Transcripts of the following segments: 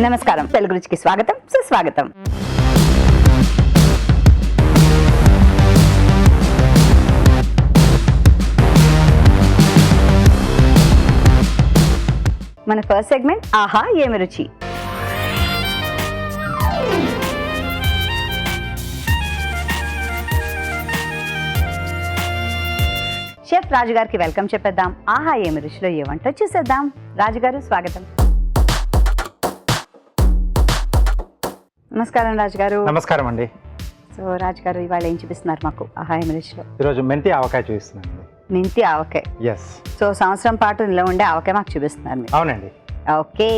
నమస్కారం, తెలుగు రుచికి స్వాగతం, సుస్వాగతం. మన ఫస్ట్ సెగ్మెంట్ ఆహా ఏమి రుచి. షెఫ్ రాజు గారికి వెల్కమ్ చెప్పేద్దాం. ఆహా ఏమి రుచిలో ఏ వంట చూసేద్దాం. రాజుగారు స్వాగతం. నమస్కారం రాజుగారు. నమస్కారం అండి. సో రాజుగారు ఇవాళ ఏం చూపిస్తున్నారు మాకు ఆహా ఏమి రుచిలో? ఈరోజు మెంతి ఆవకాయ చూపిస్తున్నాను. మెంతి ఆవకాయ. ఎస్. సో సంవత్సరం పాటు నిలవ ఉండే ఆవకాయ మాకు చూపిస్తున్నారు మీరు. అవునండి. ఓకే,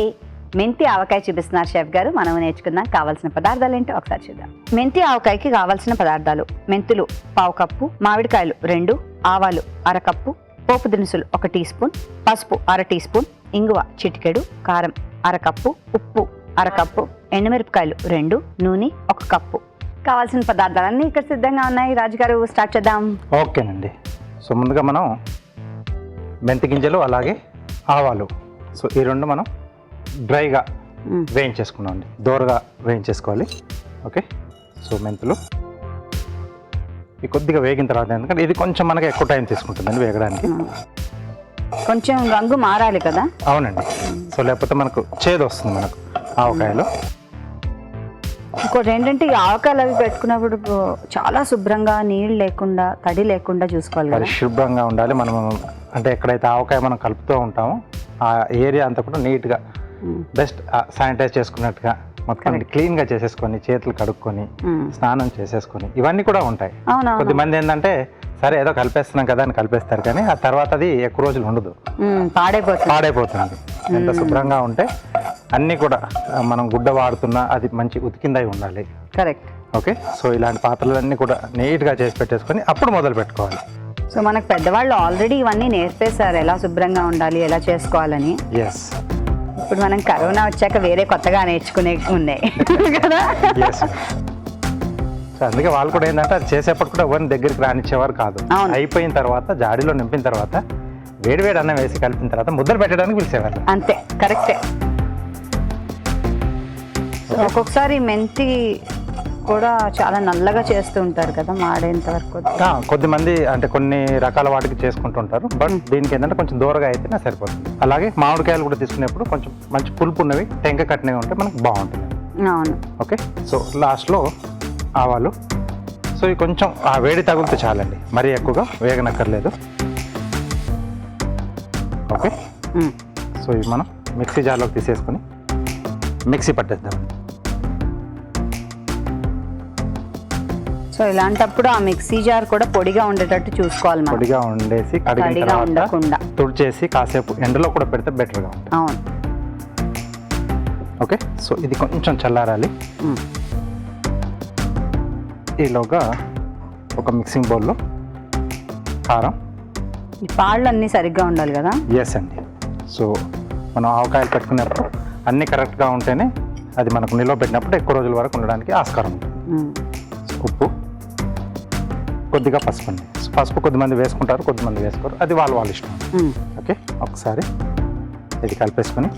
మెంతి ఆవకాయ చూపిస్తున్నారు షెఫ్ గారు. మనం నేర్చుకుందాం. కావాల్సిన పదార్థాలు ఏంటో ఒకసారి చూద్దాం. మెంతి ఆవకాయకి కావాల్సిన పదార్థాలు: మెంతులు 1/2 కప్పు, మామిడికాయలు 2, ఆవాలు 1/2 కప్పు, పోపు దినుసులు 1 టీ స్పూన్, పసుపు 1/2 టీ స్పూన్, ఇంగువ చిటికెడు, కారం 1/2 కప్పు, ఉప్పు 1/2 కప్పు, ఎండుమిరపకాయలు 2, నూనె 1 కప్పు. కావాల్సిన పదార్థాలన్నీ ఇక్కడ సిద్ధంగా ఉన్నాయి. రాజుగారు స్టార్ట్ చేద్దాం. ఓకేనండి. సో ముందుగా మనం మెంతి గింజలు అలాగే ఆవాలు, సో ఈ రెండు మనం డ్రైగా వేయించేసుకున్నాం అండి. దోరగా వేయించేసుకోవాలి. ఓకే. సో మెంతులు ఇది కొద్దిగా వేగిన తర్వాత, ఎందుకంటే ఇది కొంచెం మనకి ఎక్కువ టైం తీసుకుంటుందండి వేగడానికి. కొంచెం రంగు మారాలి కదా. అవునండి. సో లేకపోతే మనకు చేదు వస్తుంది మనకు ఆవకాయలో. ఇంకోటి ఏంటంటే ఈ ఆవకాయలు అవి పెట్టుకున్నప్పుడు చాలా శుభ్రంగా, నీళ్ళు లేకుండా, తడి లేకుండా చూసుకోవాలి కదా. పరిశుభ్రంగా ఉండాలి. మనం అంటే ఎక్కడైతే ఆవకాయ మనం కలుపుతూ ఉంటామో ఆ ఏరియా అంతా కూడా నీట్గా బెస్ట్ శానిటైజ్ చేసుకున్నట్టుగా మొత్తం క్లీన్గా చేసేసుకొని, చేతులు కడుక్కొని, స్నానం చేసేసుకొని, ఇవన్నీ కూడా ఉంటాయి. కొద్దిమంది ఏంటంటే సరే ఏదో కలిపేస్తున్నాం కదా అని కలిపేస్తారు, కానీ ఆ తర్వాత అది ఎక్కువ రోజులు ఉండదు, పాడైపోతుంది. ఎంత శుభ్రంగా ఉంటే అన్నీ కూడా మనం గుడ్డ వాడుతున్నా అది మంచి ఉతికిందై ఉండాలి. కరెక్ట్. ఓకే. సో ఇలాంటి పాత్రలన్నీ కూడా నీట్గా చేసి పెట్టేసుకొని అప్పుడు మొదలు పెట్టుకోవాలి. సో మనకు పెద్దవాళ్ళు ఆల్రెడీ ఇవన్నీ నేర్పేశారు, ఎలా శుభ్రంగా ఉండాలి, ఎలా చేసుకోవాలని. ఎస్. ఇప్పుడు మనం కరోనా వచ్చాక వేరే కొత్తగా నేర్చుకునే ఉన్నాయి కదా. సో అందుకే వాళ్ళు కూడా ఏంటంటే అది చేసేటప్పుడు కూడా ఎవరిని దగ్గరికి రానిచ్చేవారు కాదు. అయిపోయిన తర్వాత జాడీలో నింపిన తర్వాత వేడివేడి అన్నం వేసి కలిపిన తర్వాత ముద్దలు పెట్టడానికి పిలిచేవారు. అంతే, కరెక్టే. ఒక్కొక్కసారి మెంతి కూడా చాలా నల్లగా చేస్తూ ఉంటారు కదా, మాడేంత వరకు. కొద్దిమంది అంటే కొన్ని రకాల వాటికి చేసుకుంటుంటారు, బట్ దీనికి ఏంటంటే కొంచెం దూరగా అయితేనే సరిపోతుంది. అలాగే మామిడికాయలు కూడా తీసుకునేప్పుడు కొంచెం మంచి పులుపు ఉన్నవి, టెంక కట్టినవి ఉంటే మనకు బాగుంటుంది. అవును. ఓకే. సో లాస్ట్లో ఆవాలు. సో ఇవి కొంచెం ఆ వేడి తగులితే చాలండి, మరీ ఎక్కువగా వేగనక్కర్లేదు. ఓకే. సో ఇవి మనం మిక్సీ జార్లోకి తీసేసుకొని మిక్సీ పట్టేద్దాం. సో ఇలాంటప్పుడు ఆ మిక్సీ జార్ కూడా పొడిగా ఉండేటట్టు చూసుకోవాలి. పొడిగా ఉండేసి కడిగిన తర్వాత తుడిచేసి కాసేపు ఎండలో కూడా పెడితే బెటర్గా ఉంటుంది. అవును. ఓకే. సో ఇది కొంచెం చల్లారాలి. ఈలోగా ఒక మిక్సింగ్ బౌల్లో కారం. ఈ పాళ్ళు అన్నీ సరిగ్గా ఉండాలి కదా. ఎస్ అండి. సో మనం ఆవకాయలు పెట్టుకునేప్పుడు అన్నీ కరెక్ట్గా ఉంటేనే అది మనకు నిల్వ పెట్టినప్పుడు ఎక్కువ రోజుల వరకు ఉండడానికి ఆస్కారం ఉంటుంది. ఉప్పు, కొద్దిగా పసుపు అండి. పసుపు కొద్దిమంది వేసుకుంటారు, కొద్దిమంది వేసుకోరు, అది వాళ్ళ ఇష్టం. ఓకే. ఒకసారి ఇది కలిపేసుకొని,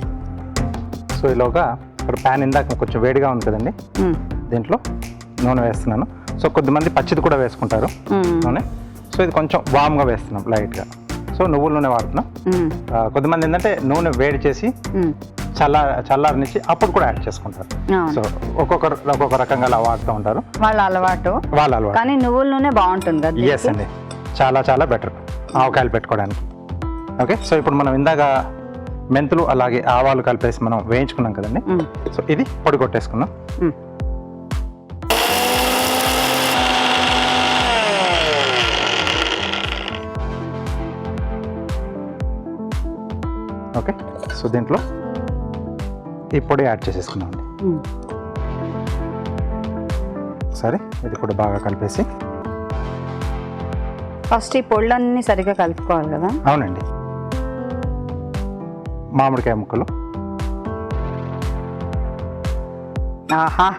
సో ఈలోగా ఇక్కడ ప్యాన్ ఇందాక కొంచెం వేడిగా ఉంది కదండి, దీంట్లో నూనె వేస్తున్నాను. సో కొద్దిమంది పచ్చిది కూడా వేసుకుంటారు నూనె. సో ఇది కొంచెం వామ్గా వేస్తున్నాం లైట్గా. సో నువ్వుల నూనె వాడుతున్నాం. కొద్దిమంది ఏంటంటే నూనె వేడి చేసి చల్లారనిచ్చి అప్పుడు కూడా యాడ్ చేసుకుంటారు. సో ఒక్కొక్క రకంగా అలా వాడుతూ ఉంటారు, వాళ్ళ అలవాటు. కానీ నువ్వుల నూనె బాగుంటుంది కదా. ఎస్ అండి, చాలా చాలా బెటర్ ఆవకాయలు పెట్టుకోవడానికి. ఓకే. సో ఇప్పుడు మనం ఇందాక మెంతులు అలాగే ఆవాలు కలిపేసి మనం వేయించుకున్నాం కదండి. సో ఇది పొడి కొట్టేసుకున్నాం. ఓకే. సో దీంట్లో ఈ పొడి యాడ్ చేసేసుకున్నాం అండి. సరే, ఇది కూడా బాగా కలిపేసి ఫస్ట్ ఈ పొళ్ళన్నీ సరిగ్గా కలుపుకోవాలి కదా. అవునండి. మామిడికాయ ముక్కలు. ఆహా,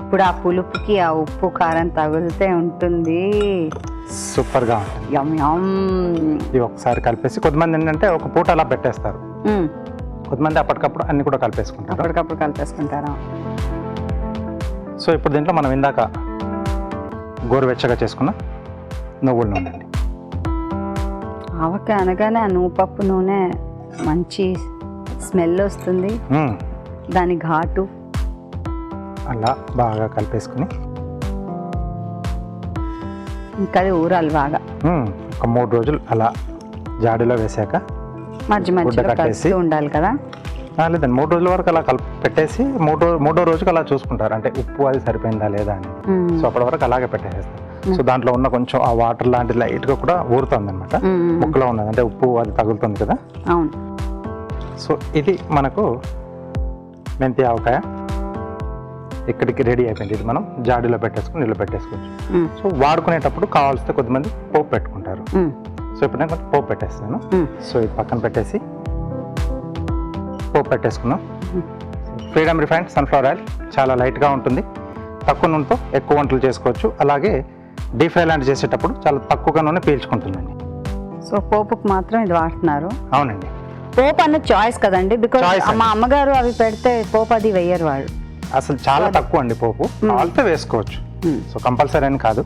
ఇప్పుడు ఆ పులుపుకి ఆ ఉప్పు కారం తగులితే ఉంటుంది. సూపర్గా ఉంటుంది. యమ్ యమ్. ఇది ఒకసారి కలిపేసి, కొద్దిమంది ఏంటంటే ఒక పూట అలా పెట్టేస్తారు, కొంతమంది అప్పటికప్పుడు అన్ని కూడా కలిపేసుకుంటారు. అప్పటికప్పుడు కలిపేసుకుంటారా? సో ఇప్పుడు దీంట్లో మనం ఇందాక గోరువెచ్చగా చేసుకున్న నువ్వుల నూనె అండి. ఆవకాయ అనగానే ఆ నువ్వుపప్పు నూనె మంచి స్మెల్ వస్తుంది, దాని ఘాటు. అలా బాగా కలిపేసుకుని ఇంకా అది ఊరాలి బాగా. ఒక 3 రోజులు అలా జాడీలో వేసాక మధ్య మధ్యలో కట్టేసి ఉండాలి కదా. లేదండి, 3 రోజుల వరకు అలా పెట్టేసి మూడో రోజుకి అలా చూసుకుంటారు, అంటే ఉప్పు అది సరిపోయిందా లేదా అని. సో అప్పటి వరకు అలాగే పెట్టేసేస్తారు. సో దాంట్లో ఉన్న కొంచెం ఆ వాటర్ లాంటి లైట్గా కూడా ఊరుతుంది అనమాట, ముక్కలో ఉన్నది, అంటే ఉప్పు అది తగులుతుంది కదా. అవును. సో ఇది మనకు మెంతి ఆవకాయ ఇక్కడికి రెడీ అయిపోయింది. ఇది మనం జాడీలో పెట్టేసుకుని నీళ్ళు పెట్టేసుకోవచ్చు. సో వాడుకునేటప్పుడు కావాల్సితే కొద్దిమంది పోపు పెట్టుకుంటారు. సో ఇప్పుడు నేను కొంచెం పోపు పెట్టేస్తాను. సో ఇది పక్కన పెట్టేసి పోపు పెట్టేసుకున్నాం. ఫ్రీడమ్ రిఫైన్డ్ సన్ఫ్లవర్ ఆయిల్ చాలా లైట్గా ఉంటుంది, తక్కువ నూనెతో ఎక్కువ వంటలు చేసుకోవచ్చు. అలాగే డీప్ ఫ్రై లాంటి చేసేటప్పుడు చాలా తక్కువగా నూనె పీల్చుకుంటుందండి. సో పోపుకు మాత్రం ఇది వాడుతున్నారు? అవునండి. పోపు అన్న చాయిస్ కదండి, బికాజ్ మా అమ్మగారు అవి పెడితే పోపు అది వేయరు వాళ్ళు. అసలు చాలా తక్కువ అండి పోపు, కావాలితే వేసుకోవచ్చు. సో కంపల్సరీ అని కాదు.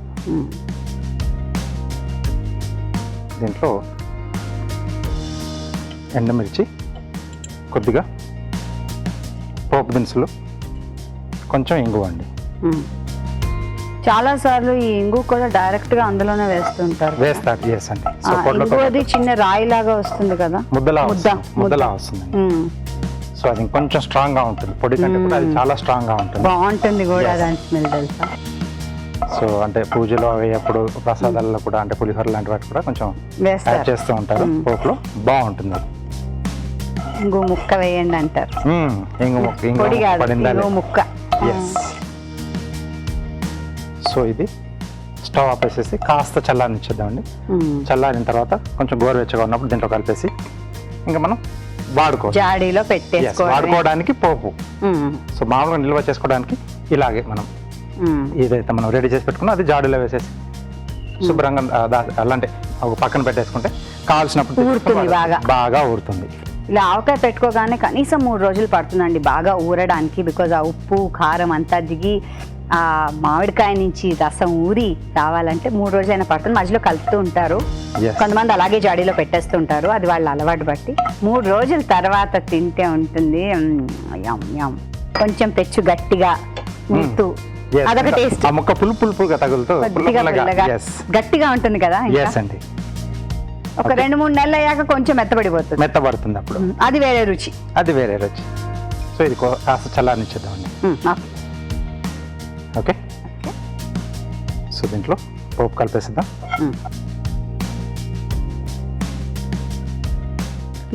దీంట్లో ఎండుమిర్చి, కొద్దిగా పోపు దినుసులు, కొంచెం ఇంగువ అండి. చాలా సార్లు ఈ ఇంగు కూడా డైరెక్ట్ గా అందులోనే వేస్తారు. ఎస్ అండి. సో అది చిన్న రాయి లాగా వస్తుంది కదా, ముద్దలా వస్తుంది. సో అది కొంచెం స్ట్రాంగ్ గా ఉంటుంది, పొడి కంటే కూడా అది చాలా స్ట్రాంగ్ గా ఉంటుంది, బాగుంటుంది కూడా దాని స్మెల్ తెలుసా. సో అంటే పూజలో అవి అప్పుడు ప్రసాదాలలో కూడా, అంటే పులిహోర లాంటి వాటి కూడా కొంచెం యాడ్ చేస్తూ ఉంటారు పోపులో, బాగుంటుంది అది. ఇంగు ముక్క వేయండి అంటారు. ఇంగు ముక్క. సో ఇది స్టవ్ ఆపేసేసి కాస్త చల్లారనిచ్చేద్దామండి. చల్లారిన తర్వాత కొంచెం గోరువెచ్చగా ఉన్నప్పుడు దీంట్లో కలిపేసి ఇంకా మనం జాడీలో వాడుకోవడానికి పోపు. సో మామూలుగా నిల్వ చేసుకోవడానికి ఇలాగే మనం ఏదైతే మనం రెడీ చేసి పెట్టుకున్నా అది జాడీలో వేసేసి శుభ్రంగా అలాంటి ఒక పక్కన పెట్టేసుకుంటే కావాల్సినప్పుడు బాగా ఊరుతుంది. ఇలా ఆవకాయ పెట్టుకోగానే కనీసం 3 రోజులు పడుతుందండి బాగా ఊరడానికి, బికాజ్ ఆ ఉప్పు కారం అంతా దిగి ఆ మామిడికాయ నుంచి రసం ఊరి రావాలంటే 3 రోజులైనా పడుతుంది. మధ్యలో కలుపుతూ ఉంటారు, కొంతమంది అలాగే జాడీలో పెట్టేస్తుంటారు, అది వాళ్ళ అలవాటు బట్టి. 3 రోజుల తర్వాత తింటే ఉంటుంది కొంచెం పెచ్చు గట్టిగా ముత్తు, అదొక టేస్ట్. పులుపుగా తగులుతూ గట్టిగా ఉంటుంది కదా. ఒక 2-3 నెలలు అయ్యాక కొంచెం మెత్తబడుతుంది అప్పుడు, అది వేరే రుచి. సో ఇది కాస్త చల్లారనిచ్చేద్దామండి. ఓకే. సో దీంట్లో పోపు కలిపేసిద్దాం.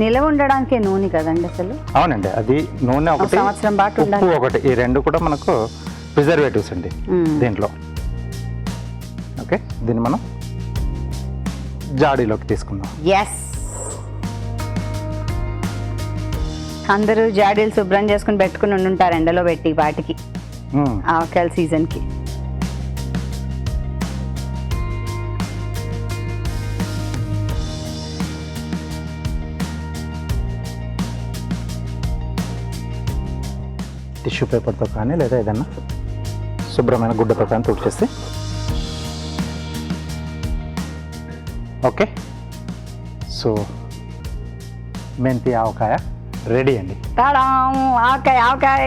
నిలవ ఉండడానికి నూనె కదండి అసలు. అవునండి, అది నూనె ఒకటి, సంవత్సరం పాటు ఉప్పు ఒకటి, ఈ 2 కూడా మనకు ప్రిజర్వేటివ్స్ అండి దీంట్లో. ఓకే, దీన్ని మనం జాడీలోకి తీసుకుందాం. అందరూ జాడీలు శుభ్రం చేసుకుని పెట్టుకుని ఉంటారు ఎండలో పెట్టి, వాటికి ఆవకాయల సీజన్ కి. టిష్యూ పేపర్తో కానీ లేదా ఏదన్నా శుభ్రమైన గుడ్డతో కానీ తుడిచేస్తే ఓకే. సో మెంతి ఆవకాయ రెడీ అండి. ఆవకాయ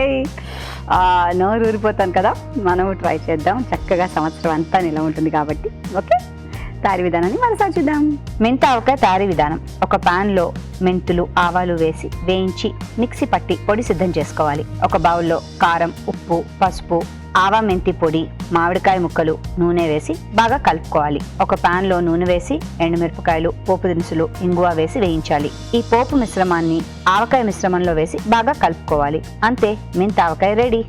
నోరు ఊరిపోతాను కదా, మనము ట్రై చేద్దాం. చక్కగా సంవత్సరం అంతా నిలవ ఉంటుంది కాబట్టి. ఓకే, తయారీ విధానాన్ని మరోసారి చూద్దాం. మెంతి ఆవకాయ తయారీ విధానం: ఒక పాన్లో మెంతులు, ఆవాలు వేసి వేయించి మిక్సీ పట్టి పొడి సిద్ధం చేసుకోవాలి. ఒక బౌల్లో కారం, ఉప్పు, పసుపు, ఆవా మెంతి పొడి, మామిడికాయ ముక్కలు, నూనె వేసి బాగా కలుపుకోవాలి. ఒక పాన్ లో నూనె వేసి ఎండుమిరపకాయలు, పోపు దినుసులు, ఇంగువ వేసి వేయించాలి. ఈ పోపు మిశ్రమాన్ని ఆవకాయ మిశ్రమంలో వేసి బాగా కలుపుకోవాలి. అంతే, మెంతి ఆవకాయ రెడీ.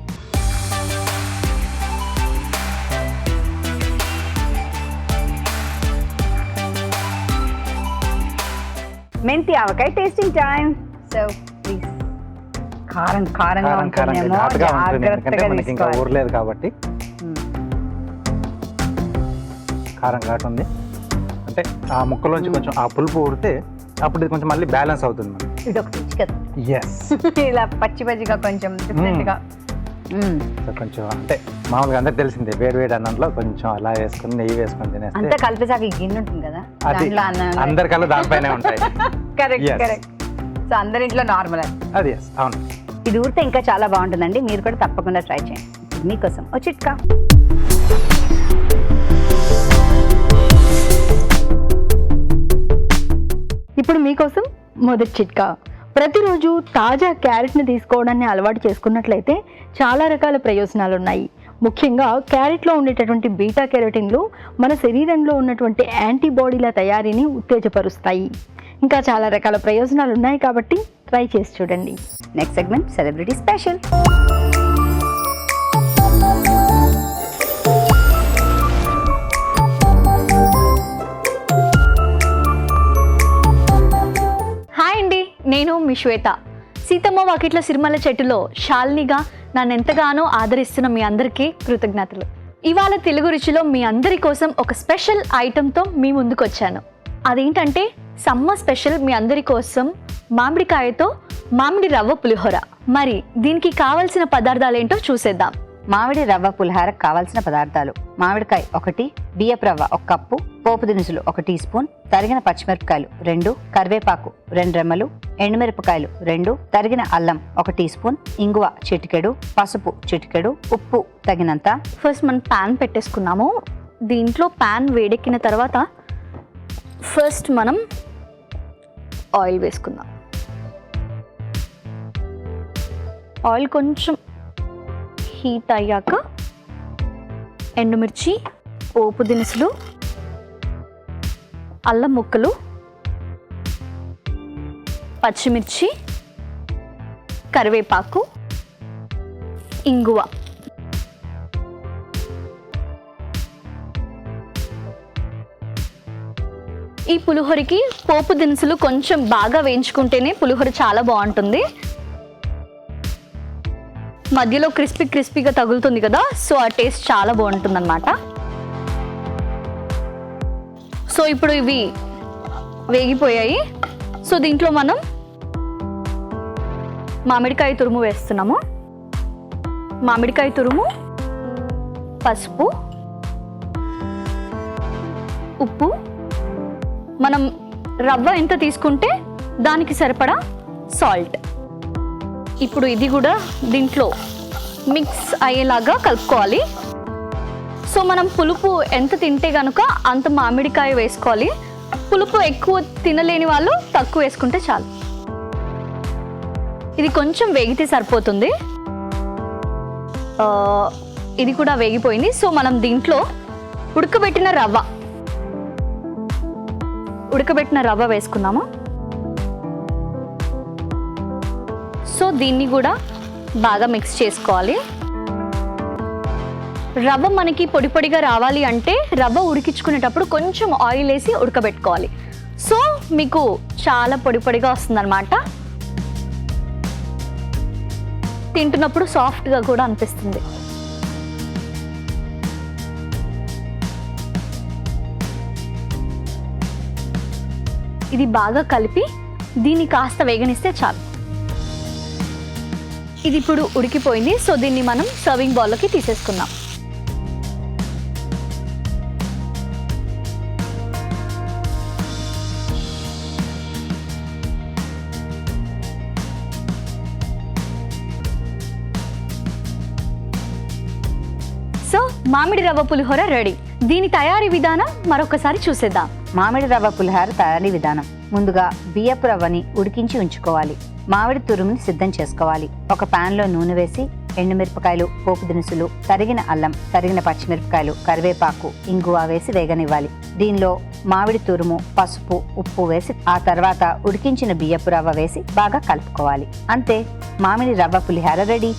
మెంతి ఆవకాయ టేస్టింగ్ టైం. So please. కారంగా ఉంటుందేమో, జాగ్రత్తగా తీసుకోవాలి. ఊరలేదు కాబట్టి కారం ఘాటు ఉంది. అంటే ఆ ముక్కలోంచి కొంచెం ఆ పులుపు ఊరితే అప్పుడు ఇది కొంచెం మళ్ళీ బ్యాలెన్స్ అవుతుంది. ఇది ఒక రుచి కదా. ఎస్. ఇలా పచ్చి పచ్చిగా కొంచెం డిఫరెంట్గా. సో కొంచెం అంటే మామూలుగా అందరికి తెలిసిందే, వేడి వేడి అన్నంలో కొంచెం అలా వేసుకుని నెయ్యి వేసుకొని తినేస్తే అంతా కలిపేసాక ఈ గిన్నె ఉంటుంది కదా, అది దాంట్లో అన్నం. అందరి కళ్ళు దానిపైనే ఉంటాయి. Correct Yes. కరెక్ట్. సో అందరింట్లో నార్మల్ అది. అది ఎస్, అవును. ఇది ఊరితే ఇంకా చాలా బాగుంటుందండి, మీరు కూడా తప్పకుండా ట్రై చేయండి. మీకోసం ఓ చిట్కా. ఇప్పుడు మీకోసం మొదటి చిట్కా. ప్రతిరోజు తాజా క్యారెట్ని తీసుకోవడాన్ని అలవాటు చేసుకున్నట్లయితే చాలా రకాల ప్రయోజనాలు ఉన్నాయి. ముఖ్యంగా క్యారెట్లో ఉండేటటువంటి బీటా కెరోటిన్లు మన శరీరంలో ఉన్నటువంటి యాంటీబాడీల తయారీని ఉత్తేజపరుస్తాయి. ఇంకా చాలా రకాల ప్రయోజనాలు ఉన్నాయి కాబట్టి ట్రై చేసి చూడండి. Next segment celebrity special. Hi అండి, నేను మీ శ్వేత. సీతమ్మ వాకిట్ల సిరిమల్ల చెట్టులో శాలినిగా నన్ను ఎంతగానో ఆదరిస్తున్న మీ అందరికీ కృతజ్ఞతలు. ఇవాళ తెలుగు రుచిలో మీ అందరి కోసం ఒక స్పెషల్ ఐటెంతో మీ ముందుకు వచ్చాను. అదేంటంటే సమ్మర్ స్పెషల్ మీ అందరి కోసం మామిడికాయతో మామిడి రవ్వ పులిహోర. మరి దీనికి కావలసిన పదార్థాలు ఏంటో చూసేద్దాం. మామిడి రవ్వ పులిహారకు కావాల్సిన పదార్థాలు: మామిడికాయ 1, బియ్యపు రవ్వ 1 కప్పు, పోపు దినుసులు 1 టీ స్పూన్, తరిగిన పచ్చిమిరపకాయలు 2, కరివేపాకు 2 రెమ్మలు, ఎండుమిరపకాయలు 2, తరిగిన అల్లం 1 టీ స్పూన్, ఇంగువ చిటికెడు, పసుపు చిటికెడు, ఉప్పు తగినంత. ఫస్ట్ మనం ప్యాన్ పెట్టేసుకున్నాము. దీంట్లో ప్యాన్ వేడెక్కిన తర్వాత ఫస్ట్ మనం ఆయిల్ వేసుకుందాం. ఆయిల్ కొంచెం హీట్ అయ్యాక ఎండుమిర్చి, పోపు దినుసులు, అల్లం ముక్కలు, పచ్చిమిర్చి, కరివేపాకు, ఇంగువ, ఈ పులిహోరకి పోపు దినుసులు కొంచెం బాగా వేయించుకుంటేనే పులిహోర చాలా బాగుంటుంది. మధ్యలో క్రిస్పీగా తగులుతుంది కదా, సో ఆ టేస్ట్ చాలా బాగుంటుంది అన్నమాట. సో ఇప్పుడు ఇవి వేగిపోయాయి. సో దీంట్లో మనం మామిడికాయ తురుము వేస్తున్నాము. మామిడికాయ తురుము, పసుపు, ఉప్పు, మనం రవ్వ ఎంత తీసుకుంటే దానికి సరిపడా సాల్ట్. ఇప్పుడు ఇది కూడా దీంట్లో మిక్స్ అయ్యేలాగా కలుపుకోవాలి. సో మనం పులుపు ఎంత తింటే కనుక అంత మామిడికాయ వేసుకోవాలి. పులుపు ఎక్కువ తినలేని వాళ్ళు తక్కువ వేసుకుంటే చాలు. ఇది కొంచెం వేగితే సరిపోతుంది. ఇది కూడా వేగిపోయింది. సో మనం దీంట్లో ఉడకబెట్టిన రవ్వ వేసుకున్నాము. సో దీన్ని కూడా బాగా మిక్స్ చేసుకోవాలి. రవ్వ మనకి పొడి పొడిగా రావాలి అంటే రవ్వ ఉడికించుకునేటప్పుడు కొంచెం ఆయిల్ వేసి ఉడకబెట్టుకోవాలి. సో మీకు చాలా పొడి పొడిగా వస్తుందన్నమాట. తింటున్నప్పుడు సాఫ్ట్గా కూడా అనిపిస్తుంది. ఇది బాగా కలిపి దీన్ని కాస్త వేగనిస్తే చాలు. ఇది ఇప్పుడు ఉడికిపోయింది. సో దీన్ని మనం సర్వింగ్ బౌల్లోకి తీసేసుకుందాం. సో మామిడి రవ్వ పులిహోర రెడీ. దీని తయారీ విధానం మరొకసారి చూసేద్దాం. మామిడి రవ్వ పులిహార తయారీ విధానం: ముందుగా బియ్యపు రవ్వని ఉడికించి ఉంచుకోవాలి. మామిడి తురుముని సిద్ధం చేసుకోవాలి. ఒక ప్యాన్లో నూనె వేసి ఎండుమిరపకాయలు, పోపు దినుసులు, తరిగిన అల్లం, తరిగిన పచ్చిమిరపకాయలు, కరివేపాకు, ఇంగువ వేసి వేగనివ్వాలి. దీనిలో మామిడి తురుము, పసుపు, ఉప్పు వేసి ఆ తర్వాత ఉడికించిన బియ్యపు రవ్వ వేసి బాగా కలుపుకోవాలి. అంతే, మామిడి రవ్వ పులిహార రెడీ.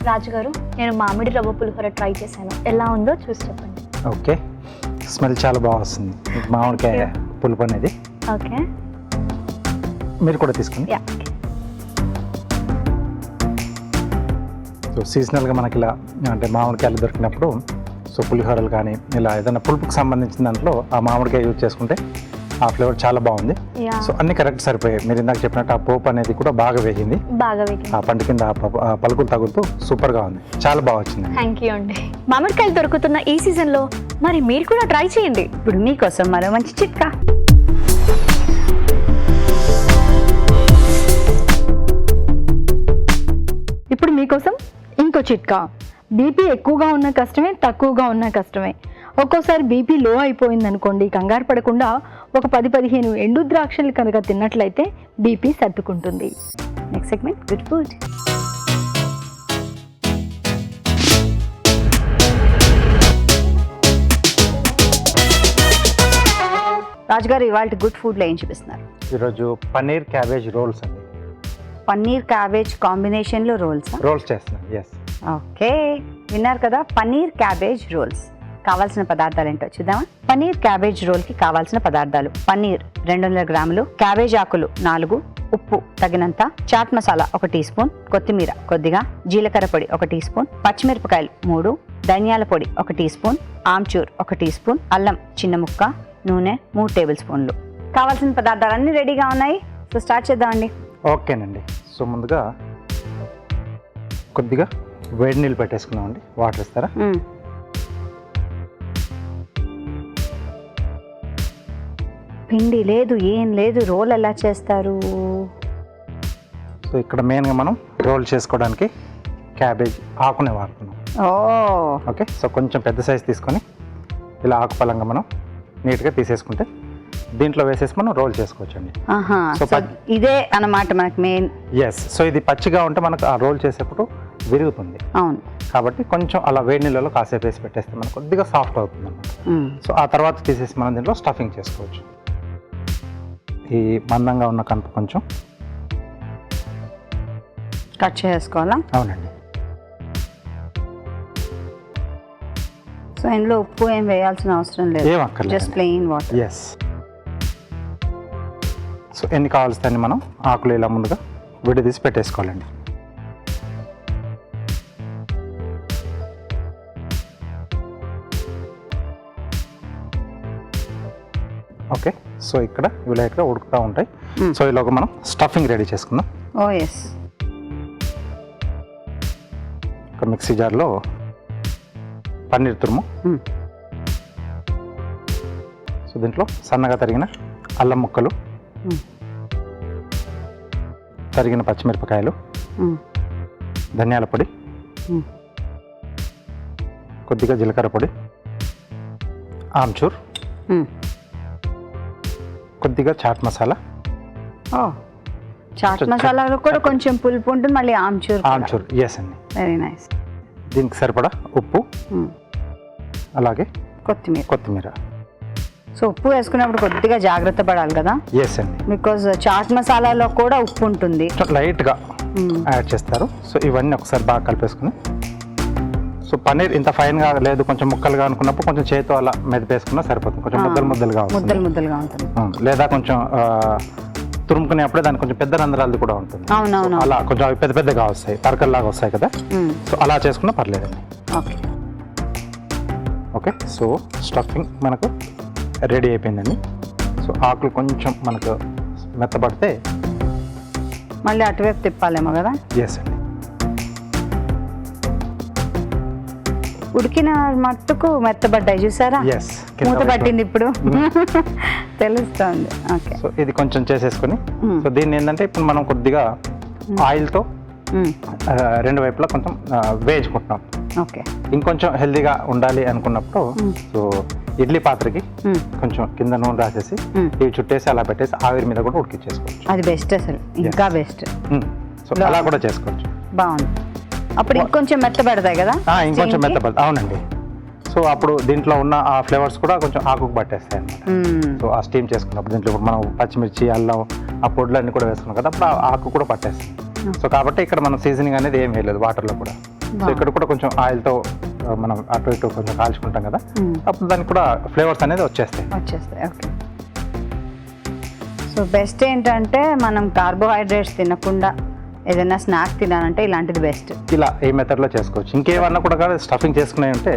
రాజుగారు, నేను మామిడి రవ్వ పులిహోర ట్రై చేశాను. ఎలా ఉందో చూసి చెప్పండి. ఓకే, స్మెల్ చాలా బాగా వస్తుంది. మామిడికాయ పులుపు అనేది. ఓకే, మీరు కూడా తీసుకోండి. యా. సో సీజనల్గా మనకి ఇలా అంటే మామిడికాయలు దొరికినప్పుడు సో పులిహోరలు కానీ ఇలా ఏదైనా పులుపుకి సంబంధించిన దాంట్లో ఆ మామిడికాయ యూజ్ చేసుకుంటే ఆ ఫ్లేవర్ చాలా బాగుంది. Yeah. సో అన్ని కరెక్ట్ సరిపోయాయి. మీరు ఇందాక చెప్పినట్టు ఆ పోపు అనేది కూడా బాగా వేగింది, బాగా వేగి. ఆ పంట కింద ఆ పలుకులు తగులుతూ సూపర్గా ఉంది, చాలా బాగా వచ్చింది. థ్యాంక్ యూ అండి. మామిడికాయలు దొరుకుతున్న ఈ సీజన్లో మరి మీరు కూడా ట్రై చేయండి. ఇప్పుడు మీకోసం మరో మంచి చిట్కా. ఇప్పుడు మీకోసం ఇంకో చిట్కా. బీపీ ఎక్కువగా ఉన్న కష్టమే, తక్కువగా ఉన్న కష్టమే. ఒక్కోసారి బీపీ లో అయిపోయింది అనుకోండి, కంగారు పడకుండా ఒక 10-15 ఎండు ద్రాక్షలు కనుక తిన్నట్లయితే బీపీ సర్దుకుంటుంది. Next segment good food. రాజుగారు ఇవాళ గుడ్ ఫుడ్లో ఏం చూపిస్తున్నారు? ఈరోజు పన్నీర్ క్యాబేజ్ రోల్స్ అండి. పన్నీర్ క్యాబేజ్ కాంబినేషన్లో రోల్స్. రోల్స్ చేస్తున్నాను. ఎస్. ఓకే, విన్నారు కదా, పన్నీర్ క్యాబేజ్ రోల్స్. కావాల్సిన పదార్థాలు ఏంటో చూద్దామా? పన్నీర్ క్యాబేజ్ రోల్కి కావాల్సిన పదార్థాలు: పన్నీర్ 200 గ్రాములు, క్యాబేజ్ ఆకులు 4, ఉప్పు తగినంత, చాట్ మసాలా 1 టీ స్పూన్, కొత్తిమీర కొద్దిగా, జీలకర్ర పొడి 1 టీ స్పూన్, పచ్చిమిరపకాయలు 3, ధనియాల పొడి 1 teaspoon, amchur 1 teaspoon, అల్లం చిన్న ముక్క, నూనె 3 టేబుల్ స్పూన్లు. కావాల్సిన పదార్థాలు అన్నీ రెడీగా ఉన్నాయి. సో స్టార్ట్ చేద్దామండి. ఓకేనండి. సో ముందుగా కొద్దిగా వేడి నీళ్ళు పెట్టేసుకున్నామండి. వాటర్ ఇస్తారా? పిండి లేదు, ఏం లేదు, రోల్ ఎలా చేస్తారు? సో ఇక్కడ మెయిన్గా మనం రోల్ చేసుకోవడానికి క్యాబేజ్ ఆకునే వాడుతున్నాం. ఓ, ఓకే. సో కొంచెం పెద్ద సైజ్ తీసుకొని ఇలా ఆకుపలంగా మనం నీట్గా తీసేసుకుంటే దీంట్లో వేసేసి మనం రోల్ చేసుకోవచ్చండి. ఆహా, సో సో ఇదే అన్నమాట మనకు మెయిన్. ఎస్. సో ఇది పచ్చిగా ఉంటే మనకు ఆ రోల్ చేసేప్పుడు విరుగుతుంది. అవును. కాబట్టి కొంచెం అలా వేడి నీళ్ళలో కాసేపు వేసి పెట్టేస్తే మనకు కొద్దిగా సాఫ్ట్ అవుతుంది అన్నమాట. సో ఆ తర్వాత తీసేసి మనం దీంట్లో స్టఫింగ్ చేసుకోవచ్చు. ఈ మందంగా ఉన్న కనుక కొంచెం కట్ చేసుకోవాలా? అవునండి. సో ఇందులో ఉప్పు ఏం వేయాల్సిన అవసరం లేదు, ఏం అక్కర్లేదు. Just plain water. Yes. So ఎన్ని కావాల్సి అన్ని మనం ఆకులు ఇలా ముందుగా విడదీసి పెట్టేసుకోవాలండి. ఓకే. సో ఇక్కడ ఇవి లైట్గా ఉడుకుతూ ఉంటాయి. సో ఇలాగ మనం స్టఫింగ్ రెడీ చేసుకుందాం. ఓ ఎస్. ఒక మిక్సీ జార్లో పన్నీర్ తురుము, సో దీంట్లో సన్నగా తరిగిన అల్లం ముక్కలు, తరిగిన పచ్చిమిరపకాయలు, ధనియాల పొడి, కొద్దిగా జీలకర్ర పొడి, ఆమ్చూర్, కొద్దిగా చాట్ మసాలా. ఓ, చాట్ మసాలాలో కూడా కొంచెం పులుపు ఉంటుంది, మళ్ళీ ఆమ్చూర్. ఆమ్చూర్, ఎస్ అండి. Very nice. దీనికి సరిపడా ఉప్పు, అలాగే కొత్తిమీర. సో ఉప్పు వేసుకున్నప్పుడు కొద్దిగా జాగ్రత్త పడాలి కదా? ఎస్ అండి. బికాజ్ చాట్ మసాలాలో కూడా ఉప్పు ఉంటుంది. లైట్గా యాడ్ చేస్తారు. సో ఇవన్నీ ఒకసారి బాగా కలిపేసుకుని, సో పన్నీర్ ఇంత ఫైన్గా లేదు, కొంచెం ముక్కలుగా అనుకున్నప్పుడు కొంచెం చేతితో అలా మెదిపేసుకున్నా సరిపోతుంది. కొంచెం ముద్దలుగా ముద్దలుగా ఉంటుంది. లేదా కొంచెం తురుముకునేప్పుడే దానికి కొంచెం పెద్ద రంధ్రాలు కూడా ఉంటుంది. అవునవును. అలా కొంచెం అవి పెద్దగా వస్తాయి, తరకల్లాగా వస్తాయి కదా. సో అలా చేసుకున్నా పర్లేదండి. ఓకే. ఓకే. సో స్టఫింగ్ మనకు రెడీ అయిపోయిందండి. సో ఆకులు కొంచెం మనకు మెత్తబడితే మళ్ళీ అటువైపు తిప్పాలేమో కదా? ఎస్ అండి. ఉడికిన మట్టుకు మెత్తబడ్డాయి చూసారా? ఎస్. మూత పట్టింది ఇప్పుడు తెలుస్తుంది. ఓకే. సో ఇది కొంచెం చేసేసుకొని, సో దీన్ని ఏంటంటే ఇప్పుడు మనం కొద్దిగా ఆయిల్తో రెండు వైపులా కొంచెం వేయించుకుంటున్నాం. ఓకే. ఇంకొంచెం హెల్దీగా ఉండాలి అనుకున్నప్పుడు సో ఇడ్లీ పాత్రకి కొంచెం కింద నూనె రాసేసి ఇవి చుట్టేసి అలా పెట్టేసి ఆవిరి మీద కూడా ఉడికించేసుకోవచ్చు. అది బెస్ట్, అసలు ఇంకా బెస్ట్. సో అలా కూడా చేసుకోవచ్చు. బాగుంది. అప్పుడు ఇంకొంచెం మెత్తబడతాయి కదా? ఇంకొంచెం మెత్తబడతాయి. అవునండి. సో అప్పుడు దీంట్లో ఉన్న ఆ ఫ్లేవర్స్ కూడా కొంచెం ఆకుకు పట్టేస్తాయి అన్నమాట. సో ఆ స్టీమ్ చేసుకున్నప్పుడు దీంట్లో ఇప్పుడు మనం పచ్చిమిర్చి, అల్లం, ఆ పొడులన్నీ కూడా వేసుకున్నాం కదా, అప్పుడు ఆ ఆకు కూడా పట్టేస్తుంది. సో కాబట్టి ఇక్కడ మనం సీజనింగ్ అనేది ఏం వేయలేదు వాటర్లో కూడా. సో ఇక్కడ కూడా కొంచెం ఆయిల్తో మనం అటు ఇటు కొంచెం కాల్చుకుంటాం కదా, అప్పుడు దానికి కూడా ఫ్లేవర్స్ అనేది వచ్చేస్తాయి. ఓకే. సో బెస్ట్ ఏంటంటే మనం కార్బోహైడ్రేట్స్ తినకుండా ఏదైనా స్నాక్ తినాలంటే ఇలాంటిది బెస్ట్. ఇలా ఈ మెథడ్లో చేసుకోవచ్చు. ఇంకేమన్నా కూడా స్టఫింగ్ చేసుకున్నాయి ఉంటే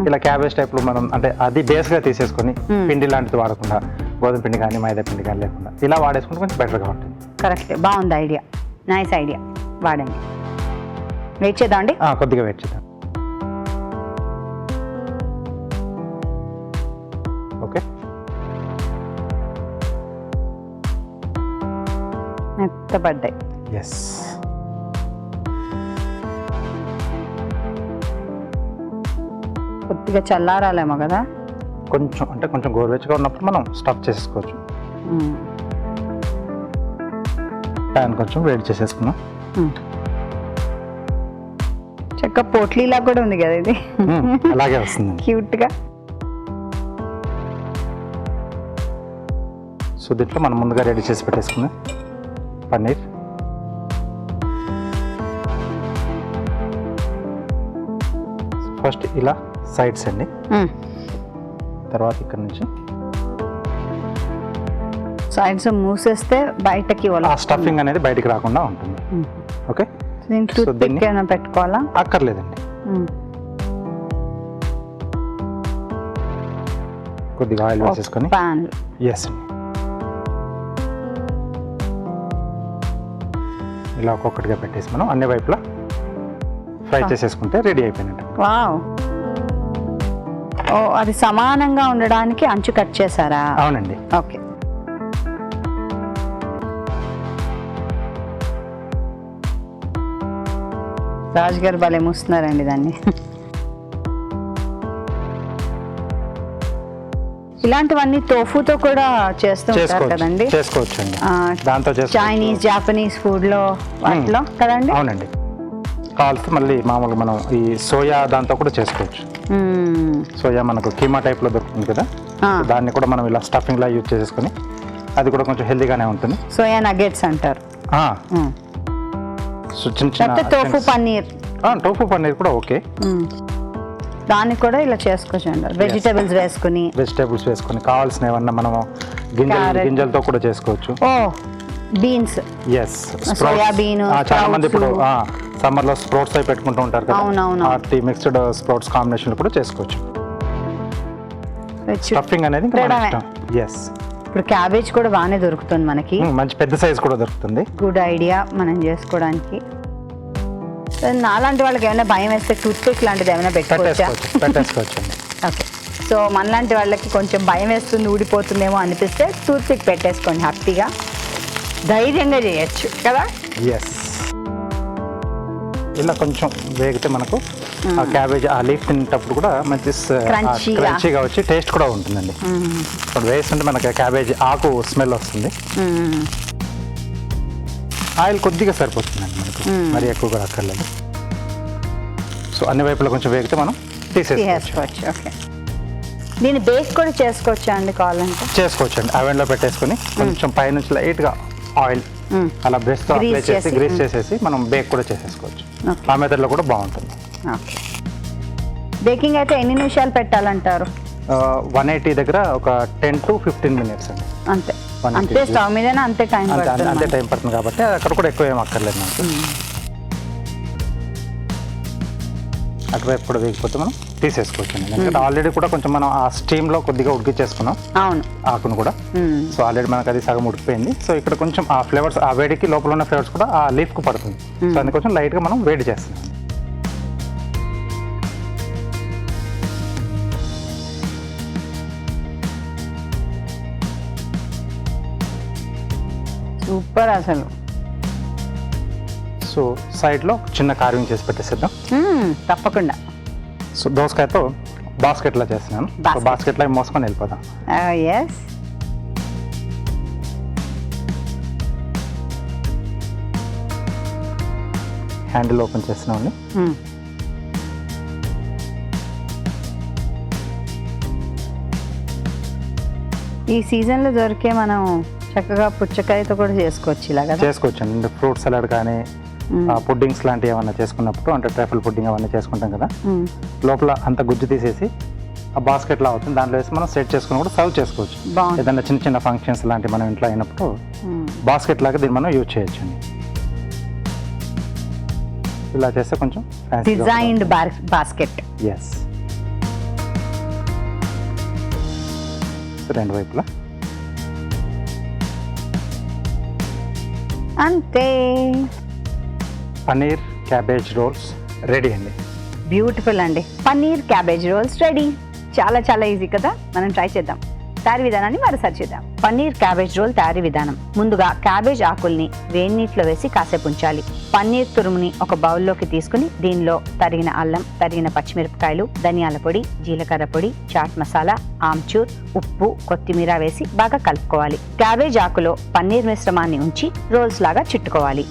ఇలా క్యాబేజ్ టైప్లో మనం అంటే అది బేస్గా తీసేసుకొని పిండి లాంటిది వాడకుండా గోధుమ పిండి కానీ మైదా పిండి కానీ లేకుండా ఇలా వాడేసుకుంటే కొంచెం బెటర్గా ఉంటుంది. కరెక్ట్, బాగుంది ఐడియా, నైస్ ఐడియా, వాడండి. వెయిట్ చేద్దామండి. కొద్దిగా వెయిట్ చేద్దాం. ఓకే, మెత్తబడ్డాయి. ఎస్. కొద్దిగా చల్లారాలేమో కదా. కొంచెం అంటే కొంచెం గోరువెచ్చగా ఉన్నప్పుడు మనం స్టఫ్ చేసుకోవచ్చు. ప్యాన్ కొంచెం వేడి చేసేసుకున్నాం. చక్క పోట్లీలా కూడా ఉంది కదా ఇది. అలాగే వస్తుంది క్యూట్గా. సో దీంట్లో మనం ముందుగా రెడీ చేసి పెట్టేసుకున్నాం పన్నీర్. ఫస్ట్ ఇలా సైడ్స్ అండి, తర్వాత ఇక్కడ నుంచి సైడ్స్ మూసేస్తే బయటకి ఆ స్టఫింగ్ అనేది బయటికి రాకుండా ఉంటుంది. ఓకే, దీన్ని పెట్టుకోవాలా? అక్కర్లేదండి. కొద్దిగా ఆయిల్ వేసేసుకొని ఎస్ అండి ఇలా ఒక్కొక్కటిగా పెట్టేసి మనం అన్ని వైపులా ఫ్రై చేసేసుకుంటే రెడీ అయిపోయినట్టు. వావ్, ఓ అది సమానంగా ఉండడానికి అంచు కట్ చేశారా? అవునండి. ఓకే, రాజు గారు భలే మూస్తున్నారండి దాన్ని. ఇలాంటివన్నీ తోఫుతో కూడా చేస్తూ ఉంటారు కదండి. చేసుకోవచ్చండి, దాంతో చైనీస్ జాపనీస్ ఫుడ్ లో వాటిలో కదండి. అవునండి, కావాల్సి మళ్ళీ మామూలుగా మనం ఈ సోయా దాంతో కూడా చేసుకోవచ్చు. సోయా మనకు కీమా టైప్ లో దొరుకుతుంది కదా, దాన్ని కూడా మనం ఇలా స్టఫింగ్ లా యూజ్ చేసేసుకొని అది కూడా కొంచెం హెల్దీగానే ఉంటుంది. సోయా నగెట్స్ అంటారు. సో చిన్న చిన్న టోఫు పన్నీర్. టోఫు పన్నీర్ కూడా ఓకే, దాన్ని కూడా ఇలా చేసుకోవచ్చు. వెజిటేబుల్స్ వేసుకుని కావాల్సిన ఏమన్నా మనము గింజలతో కూడా చేసుకోవచ్చు. ఓ బీన్స్, ఎస్, సోయాబీన్. చాలా మంది ఇప్పుడు సమ్మర్ లో స్ప్రౌట్స్ అవి పెట్టుకుంటూ ఉంటారు కదా, వాటి మిక్స్డ్ స్ప్రౌట్స్ కాంబినేషన్ కూడా చేసుకోవచ్చు. స్టఫింగ్ అనేది ఎస్. ఇప్పుడు క్యాబేజ్ కూడా బాగానే దొరుకుతుంది మనకి, మంచి పెద్ద సైజ్ కూడా దొరుకుతుంది. గుడ్ ఐడియా మనం చేసుకోవడానికి. నాలాంటి వాళ్ళకి ఏమైనా భయం వేస్తే టూత్ పిక్ లాంటిది ఏమైనా పెట్టేసుకోవచ్చు. ఓకే, సో మనలాంటి వాళ్ళకి కొంచెం భయం వేస్తుంది, ఊడిపోతుందేమో అనిపిస్తే టూత్ పిక్ పెట్టేసుకోండి, హ్యాపీగా ధైర్యంగా చేయొచ్చు కదా. ఎస్, ఇలా కొంచెం వేగితే మనకు ఆ క్యాబేజ్ ఆ లీఫ్ తినేటప్పుడు కూడా మంచి క్రంచీగా వచ్చి టేస్ట్ కూడా ఉంటుందండి. ఇప్పుడు వేస్తుంటే మనకి క్యాబేజ్ ఆకు స్మెల్ వస్తుంది. ఆయిల్ కొద్దిగా సరిపోతుందండి మనకు, మరి ఎక్కువ కూడా అక్కర్లేదు. సో అన్ని వైపులా కొంచెం వేగితే మనం తీసేసుకోవచ్చు. ఓకే, దీన్ని బేక్ కూడా చేసుకోవచ్చా అండి? కావాలంటే చేసుకోవచ్చు అండి. అవెన్లో పెట్టేసుకొని కొంచెం పైనుంచి లైట్గా ఆయిల్ అలా బ్రష్తో అప్లై చేసి గ్రీస్ చేసేసి మనం బేక్ కూడా చేసేసుకోవచ్చు. ఆ మెథడ్లో కూడా బాగుంటుంది. ఓకే, బేకింగ్ అయితే ఎన్ని నిమిషాలు పెట్టాలంటారు? 180 దగ్గర ఒక 10 to 15 minutes అండి. అంతే స్టవ్ మీదైనా అంతే టైం పడుతుంది కాబట్టి అక్కడ కూడా ఎక్కువ ఏం అక్కర్లేదు నాకు. అటువైపు కూడా వేగిపోతే మనం తీసేసుకోవచ్చు. ఎందుకంటే ఆల్రెడీ కూడా కొంచెం మనం ఆ స్టీమ్లో కొద్దిగా ఉడికిచ్చేసుకున్నాం. అవును, ఆకును కూడా. సో ఆల్రెడీ మనకు అది సగం ఉడికిపోయింది. సో ఇక్కడ కొంచెం ఆ ఫ్లేవర్స్, ఆ వేడికి లోపల ఉన్న ఫ్లేవర్స్ కూడా ఆ లీఫ్కు పడుతుంది. సో అందుకు కొంచెం లైట్గా మనం వేడి చేస్తున్నాం. సూపర్ అసలు. సో సైడ్లో చిన్న కార్వింగ్ చేసి పెట్టేసేద్దాం. తప్పకుండా. సో దోసకాయతో బాస్కెట్లో చేస్తున్నాను. బాస్కెట్లో మోసుకొని వెళ్ళిపోదాం. ఎస్, హ్యాండిల్ ఓపెన్ చేస్తున్నామండి. ఈ సీజన్లో దొరికే మనం చక్కగా పుచ్చకాయతో కూడా చేసుకోవచ్చు. ఇలాగా చేసుకోవచ్చు అండి. ఫ్రూట్ సలాడ్ కానీ పుడ్డింగ్స్ లాంటివి ఏమన్నా చేసుకున్నప్పుడు, అంటే ట్రఫల్ పుడ్డింగ్ అవన్నీ చేసుకుంటాం కదా, లోపల అంత గుజ్జు తీసేసి ఆ బాస్కెట్లో అవుతుంది, దాంట్లో వేసి మనం సెట్ చేసుకుని కూడా సర్వ్ చేసుకోవచ్చు. ఏదైనా చిన్న చిన్న ఫంక్షన్స్ లాంటివి మనం ఇంట్లో అయినప్పుడు బాస్కెట్ లాగా దీన్ని మనం యూజ్ చేయొచ్చు అండి. ఇలా చేస్తే కొంచెం డిజైన్డ్ బాస్కెట్. ఎస్, రెండు వైపులా అంతే. పన్నీర్ క్యాబేజ్ రోల్స్ రెడీ అండి. బ్యూటిఫుల్ అండి. Paneer cabbage roles ready. చాలా చాలా ఈజీ కదా, మనం ట్రై చేద్దాం. తయారీ విధానాన్ని మరోసారి చేద్దాం. పన్నీర్ క్యాబేజ్ రోల్ తయారీ విధానం. ముందుగా క్యాబేజ్ ఆకుల్ని వేడి నీటిలో వేసి కాసేపు ఉంచాలి. పన్నీర్ తురుముని ఒక బౌల్లోకి తీసుకుని దీనిలో తరిగిన అల్లం, తరిగిన పచ్చిమిరపకాయలు, ధనియాల పొడి, జీలకర్ర పొడి, చాట్ మసాలా, ఆమ్చూర్, ఉప్పు, కొత్తిమీర వేసి బాగా కలుపుకోవాలి. క్యాబేజ్ ఆకులో పన్నీర్ మిశ్రమాన్ని ఉంచి రోల్స్ లాగా చుట్టుకోవాలి.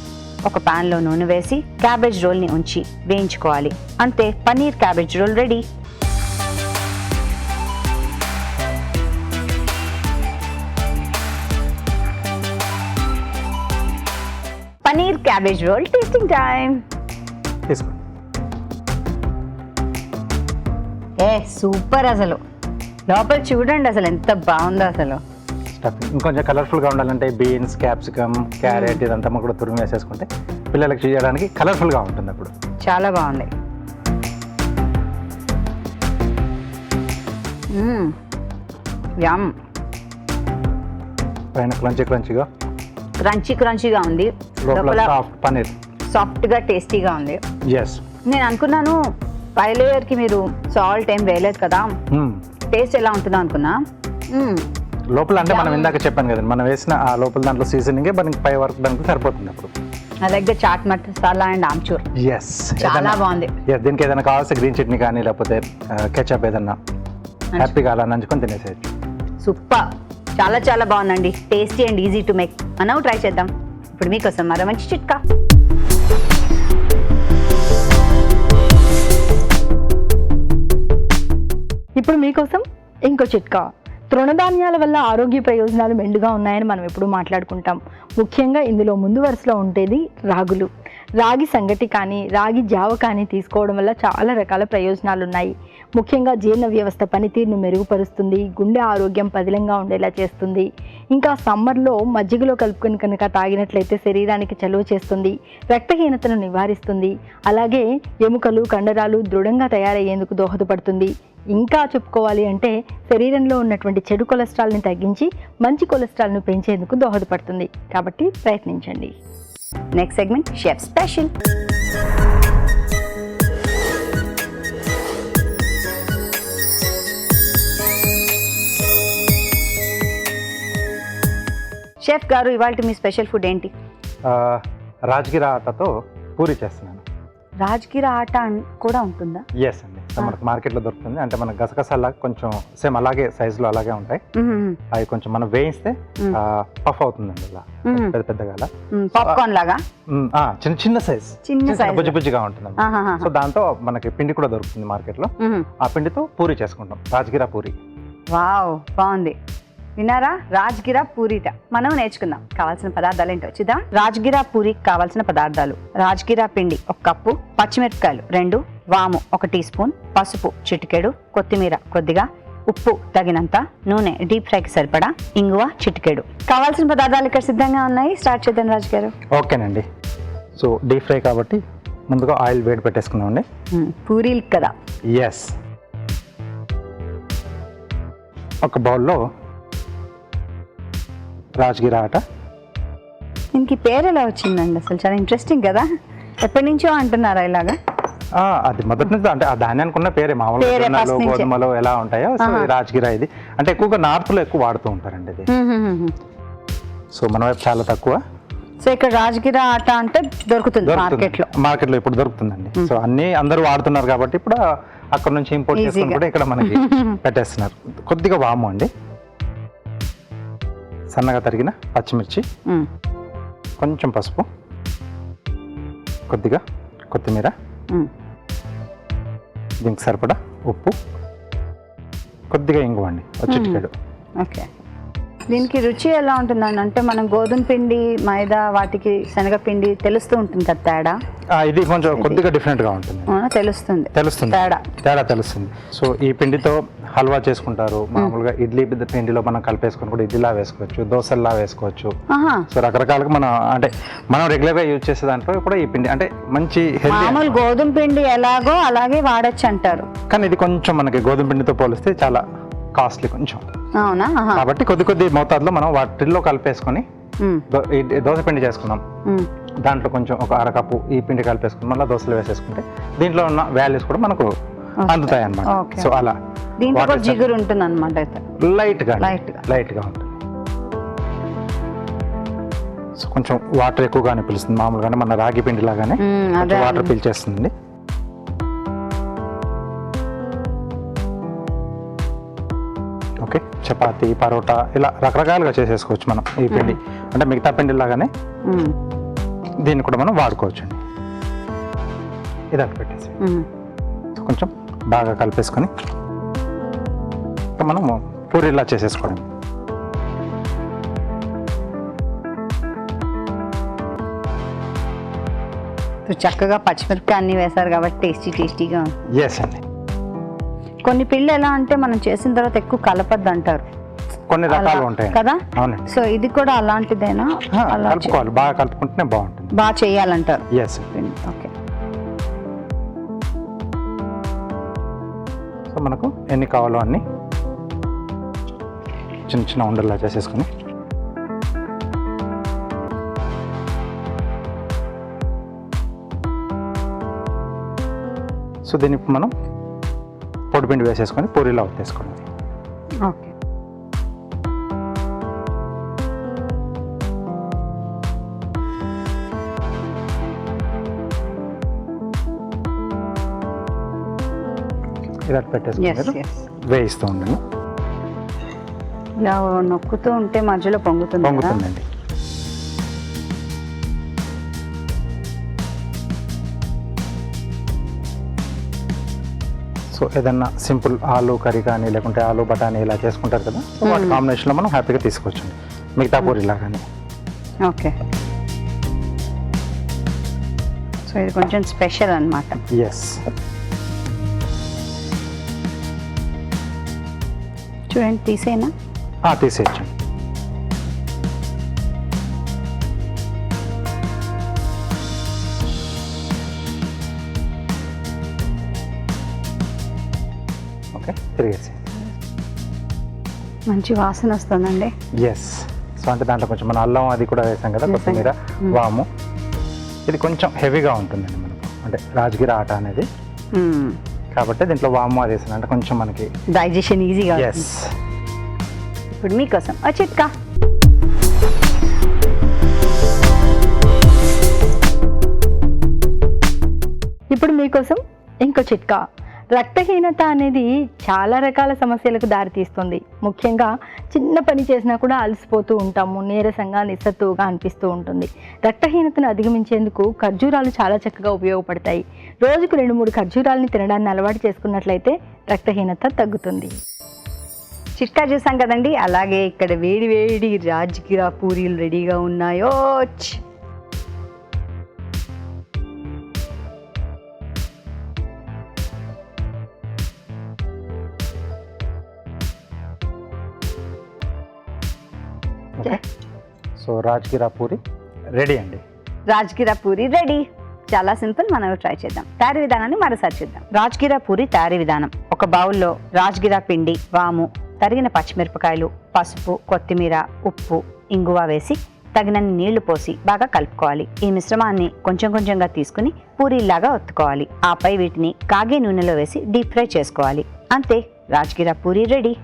ఒక పాన్ లో నూనె వేసి క్యాబేజ్ రోల్ ని ఉంచి వేయించుకోవాలి. అంతే, paneer cabbage roll ready. Paneer cabbage roll tasting time. తీసుకోండి. సూపర్. అసలు లోపల చూడండి అసలు ఎంత బాగుందో అసలు. స్టఫింగ్ ఇంకొంచెం కలర్ఫుల్గా ఉండాలంటే బీన్స్, క్యాప్సికమ్, క్యారెట్ ఇదంతా కూడా తురిమి వేసేసుకుంటే పిల్లలకి చేయడానికి కలర్ఫుల్గా ఉంటుంది. అప్పుడు చాలా బాగుంది. యమ్. పైన క్రంచీగా క్రంచీగా ఉంది, లోపల సాఫ్ట్ పన్నీర్, సాఫ్ట్ గా టేస్టీగా ఉంది. ఎస్. నేను అనుకున్నాను పై లేయర్ కి మీరు సాల్ట్ ఏం వేయలేదు కదా, టేస్ట్ ఎలా ఉంటుందో అనుకున్నా. లోపల అంటే మనం ఇందాక చెప్పాను కదండి, మనం వేసిన ఆ లోపల దాంట్లో సీజనింగ్ మనకి పై వరకు దానికి సరిపోతుంది. అప్పుడు నా దగ్గర చాట్ మసాలా అండ్ ఆమ్చూర్. ఎస్, చాలా బాగుంది. దీనికి ఏదైనా కావాల్సిన గ్రీన్ చట్నీ కానీ లేకపోతే కెచప్ ఏదన్నా హ్యాపీగా అలా నంచుకొని తినేసేయచ్చు. సూపర్. చాలా చాలా బాగుందండి. Tasty and easy to make. మనం ట్రై చేద్దాం. ఇప్పుడు మీకోసం మరో మంచి చిట్కా. ఇప్పుడు మీకోసం ఇంకో చిట్కా. తృణధాన్యాల వల్ల ఆరోగ్య ప్రయోజనాలు మెండుగా ఉన్నాయని మనం ఎప్పుడూ మాట్లాడుకుంటాం. ముఖ్యంగా ఇందులో ముందు వరుసలో ఉండేది రాగులు. రాగి సంగటి కానీ రాగి జావ కానీ తీసుకోవడం వల్ల చాలా రకాల ప్రయోజనాలు ఉన్నాయి. ముఖ్యంగా జీర్ణ వ్యవస్థ పనితీరును మెరుగుపరుస్తుంది, గుండె ఆరోగ్యం పదిలంగా ఉండేలా చేస్తుంది. ఇంకా సమ్మర్లో మజ్జిగలో కలుపుకొని కనుక తాగినట్లయితే శరీరానికి చలువ చేస్తుంది, రక్తహీనతను నివారిస్తుంది, అలాగే ఎముకలు కండరాలు దృఢంగా తయారయ్యేందుకు దోహదపడుతుంది. ఇంకా చెప్పుకోవాలి అంటే శరీరంలో ఉన్నటువంటి చెడు కొలెస్ట్రాల్ని తగ్గించి మంచి కొలెస్ట్రాల్ను పెంచేందుకు దోహదపడుతుంది. కాబట్టి ప్రయత్నించండి. Next segment chef special. Chef గారు, ఇవాళ మీ స్పెషల్ ఫుడ్ ఏంటి? రాజగిరా ఆటతో పూరి చేస్తున్నాను. రాజగిరా ఆట కూడా ఉంటుందా? ఎస్ అండి, మనకు మార్కెట్లో దొరుకుతుంది. అంటే మన గసగసాలాగా కొంచెం సేమ్ అలాగే సైజులో అలాగే ఉంటాయి. అవి కొంచెం మనం వేయిస్తే పఫ్ అవుతుందండి, ఇలా పెద్ద పెద్దగా పాప్కార్న్ లాగా చిన్న చిన్న సైజ్, చిన్న బుజ్జి బుజ్జిగా ఉంటుంది. సో దాంతో మనకి పిండి కూడా దొరుకుతుంది మార్కెట్లో. ఆ పిండితో పూరి చేసుకుంటాం, రాజగిరా పూరి. వావ్, బాగుంది. విన్నారా? రాజ్గిరా పూరిట మనం నేర్చుకుందాం. కావాల్సిన పదార్థాలు ఏంటో చూద్దాం. రాజ్గిరా పూరికి కావాల్సిన పదార్థాలు: రాజ్గిరా పిండి 1 కప్పు, పచ్చిమిరపకాయలు 2, వాము 1 టీ స్పూన్, పసుపు చిటికెడు, కొత్తిమీర కొద్దిగా, ఉప్పు తగినంత, నూనె డీప్ ఫ్రైకి సరిపడా, ఇంగువ చిటికెడు. కావాల్సిన పదార్థాలు ఇక్కడ సిద్ధంగా ఉన్నాయి. స్టార్ట్ చేద్దాం రాజు గారు. ఓకేనండి. సో డీప్ ఫ్రై కాబట్టి ముందుగా ఆయిల్ వేడి పెట్టేసుకుందామండి. పూరీలు కదా. ఎస్. ఒక బౌల్లో రాజగిరా ఆట. దీనికి పేరు ఎలా వచ్చిందండి? అసలు చాలా ఇంట్రెస్టింగ్ కదా. ఎప్పటి నుంచో అంటున్నారా ఇలాగా? అది మొదటి నుంచి అంటే ఆ ధాన్యానికి ఉన్న పేరే, మామూలుగా గోధుమలో ఎలా ఉంటాయో సో రాజగిరా ఇది. అంటే ఎక్కువగా నార్త్లో ఎక్కువ వాడుతూ ఉంటారండి ఇది. సో మన వైపు చాలా తక్కువ. సో ఇక్కడ రాజగిరా ఆట అంటే దొరుకుతుంది మార్కెట్లో ఇప్పుడు దొరుకుతుందండి. సో అన్ని అందరూ వాడుతున్నారు కాబట్టి ఇప్పుడు అక్కడ నుంచి ఇంపోర్ట్ చేసుకుని కూడా ఇక్కడ మనకి పెట్టేస్తున్నారు. కొద్దిగా వాము అండి, సన్నగా తరిగిన పచ్చిమిర్చి, కొంచెం పసుపు, కొద్దిగా కొత్తిమీర, దీనికి సరిపడా ఉప్పు, కొద్దిగా ఇంగువ అండి, చిటికెడు. ఓకే. దీనికి రుచి ఎలా ఉంటుందండి? అంటే మనం గోధుమ పిండి, మైదా, వాటికి శనగపిండి తెలుస్తూ ఉంటుంది కదా తేడా? ఇది కొంచెం కొద్దిగా డిఫరెంట్గా ఉంటుంది. అవునా? తెలుస్తుంది తేడా తెలుస్తుంది. సో ఈ పిండితో హల్వా చేసుకుంటారు. మామూలుగా ఇడ్లీ పిండిలో మనం కలిపేసుకొని కూడా ఇడ్లీలా వేసుకోవచ్చు, దోశల్లా వేసుకోవచ్చు. ఆహా. సో రకరకాలుగా మనం రెగ్యులర్గా యూజ్ చేసే దాంట్లో కూడా ఈ పిండి అంటే మంచి హెల్తీ. మామూలు గోధుమ పిండి ఎలాగో అలాగే వాడచ్చు అంటారు, కానీ ఇది కొంచెం మనకి గోధుమ పిండితో పోలిస్తే చాలా కాస్ట్లీ కొంచెం. అవునా? ఆహా. కాబట్టి కొద్ది మోతాదులో మనం వాటిల్లో కలిపేసుకొని ఉమ్, దోశ పిండి చేసుకున్నాం, ఉమ్. దాంట్లో కొంచెం ఒక అరకప్పు ఈ పిండి కలిపేసుకుని మళ్ళీ దోశలు వేసేసుకుంటే దీంట్లో ఉన్న వాల్యూస్ కూడా మనకు అందుతాయి అన్నమాట. Okay. సో అలా దీంట్లో కూడా జిగురు ఉంటుంది అనమాట అయితే. లైట్గా Light ఉంటుంది. సో కొంచెం వాటర్ ఎక్కువగానే పిలుస్తుంది, మామూలుగానే మన రాగి పిండి లాగానే అదే వాటర్ పీల్చేస్తుంది. ఓకే, చపాతీ, పరోటా ఇలా రకరకాలుగా చేసేసుకోవచ్చు మనం ఈ పిండి. అంటే మిగతా పిండి లాగానే ఉమ్, దీన్ని కూడా మనం వాడుకోవచ్చు అండి. ఇది అట్లా పెట్టేసి ఉమ్. కొంచెం బాగా కలిపేసుకొని మనం పూరీలా చేసేసుకోవడం. చక్కగా పచ్చిమిరపకాయ అన్ని వేశారు కాబట్టి టేస్టీగా ఉంది. ఎస్ అండి. కొన్ని పిల్లు ఎలా అంటే మనం చేసిన తర్వాత ఎక్కువ కలపద్దు అంటారు కొన్ని రకాలు అలా ఉంటాయి కదా. అవునండి. సో ఇది కూడా అలాంటిదేనా? అలా కలుపుకోవాలి, బాగా కలుపుకుంటేనే బాగుంటుంది. బాగా చేయాలంటారు. ఎస్. ఓకే. సో మనకు ఎన్ని కావాలో అన్ని చిన్న చిన్న ఉండల్లా చేసేసుకొని సో దీన్ని ఇప్పుడు మనం పొడిపిండి వేసేసుకొని పూరీలా ఉత్తేసుకోండి. ఓకే. ఇలా పెట్టేసుకొని వేయిస్తూ ఉండండి. ఇలా నొక్కుతూ ఉంటే మధ్యలో పొంగుతుంది కదా? పొంగుతుందండి. సో ఏదన్నా సింపుల్ ఆలు కర్రీ కానీ లేకుంటే ఆలు బఠానీ ఇలా చేసుకుంటారు కదా, సో వాటి కాంబినేషన్లో మనం హ్యాపీగా తీసుకోవచ్చండి మిగతా పూరీలా కానీ. ఓకే. సో ఇది కొంచెం స్పెషల్ అన్నమాట. ఎస్. చూడండి, తీసేనా? తీసేయచ్చండి. ఓకే, తిరిగేసి. మంచి వాసన వస్తుందండి. ఎస్. సో అంటే దాంట్లో కొంచెం మన అల్లం అది కూడా వేసాం కదా, కొత్తిమీర, వాము. ఇది కొంచెం హెవీగా ఉంటుందండి మనకు, అంటే రాజగిర ఆట అనేది కాబట్టి దీంట్లో వాము అది వేసాను అంటే కొంచెం మనకి డైజెషన్ ఈజీగా. ఎస్. ఇప్పుడు మీకోసం ఆ చిట్కా. ఇప్పుడు మీకోసం ఇంకో చిట్కా. రక్తహీనత అనేది చాలా రకాల సమస్యలకు దారితీస్తుంది. ముఖ్యంగా చిన్న పని చేసినా కూడా అలసిపోతూ ఉంటాము, నీరసంగా నిస్సత్తుగా అనిపిస్తూ ఉంటుంది. రక్తహీనతను అధిగమించేందుకు ఖర్జూరాలు చాలా చక్కగా ఉపయోగపడతాయి. రోజుకు 2-3 ఖర్జూరాలని తినడాన్ని అలవాటు చేసుకున్నట్లయితే రక్తహీనత తగ్గుతుంది. చిట్కా చూసాం కదండి. అలాగే ఇక్కడ వేడి వేడి రాజ్గిరా పూరీలు రెడీగా ఉన్నాయో. Okay. So rajgira puri ready అండి. రాజ్గిరా పూరి రెడీ. చాలా సింపుల్. మనం ట్రై చేద్దాం. తయారీ విధానాన్ని మరోసారి చూద్దాం. రాజ్గిరా పూరి తయారీ విధానం. ఒక బౌల్లో రాజ్గిరా పిండి, వాము, తరిగిన పచ్చిమిరపకాయలు, పసుపు, కొత్తిమీర, ఉప్పు, ఇంగువ వేసి తగినన్ని నీళ్లు పోసి బాగా కలుపుకోవాలి. ఈ మిశ్రమాన్ని కొంచెం కొంచెంగా తీసుకుని పూరీలాగా ఒత్తుకోవాలి. ఆపై వీటిని కాగే నూనెలో వేసి డీప్ ఫ్రై చేసుకోవాలి. అంతే, rajgira puri ready.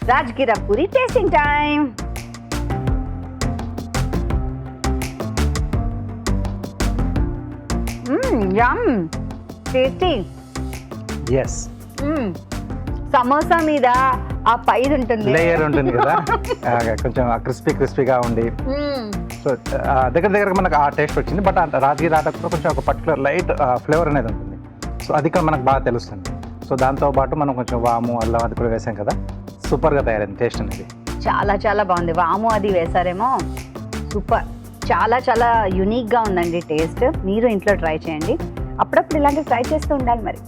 Rajgira puri tasting time. యమ్, టేస్టీ. ఎస్. సమోసా మీద ఆ పైది ఉంటుంది, లేయర్ ఉంటుంది కదా, కొంచెం క్రిస్పీగా ఉండి సో దగ్గర మనకు ఆ టేస్ట్ వచ్చింది. బట్ రాజగిరి ఆట కూడా కొంచెం ఒక పర్టికులర్ లైట్ ఫ్లేవర్ అనేది ఉంటుంది. సో అది కూడా మనకు బాగా తెలుస్తుంది. సో దాంతోపాటు మనం కొంచెం వాము అల్లం అది కూడా వేసాం కదా, సూపర్గా తయారైంది టేస్ట్ అనేది. చాలా చాలా బాగుంది. వాము అది వేసారేమో, సూపర్. చాలా చాలా యునిక్గా ఉందండి టేస్ట్. మీరు ఇంట్లో ట్రై చేయండి. అప్పుడప్పుడు ఇలాంటివి ట్రై చేస్తూ ఉండాలి. మరి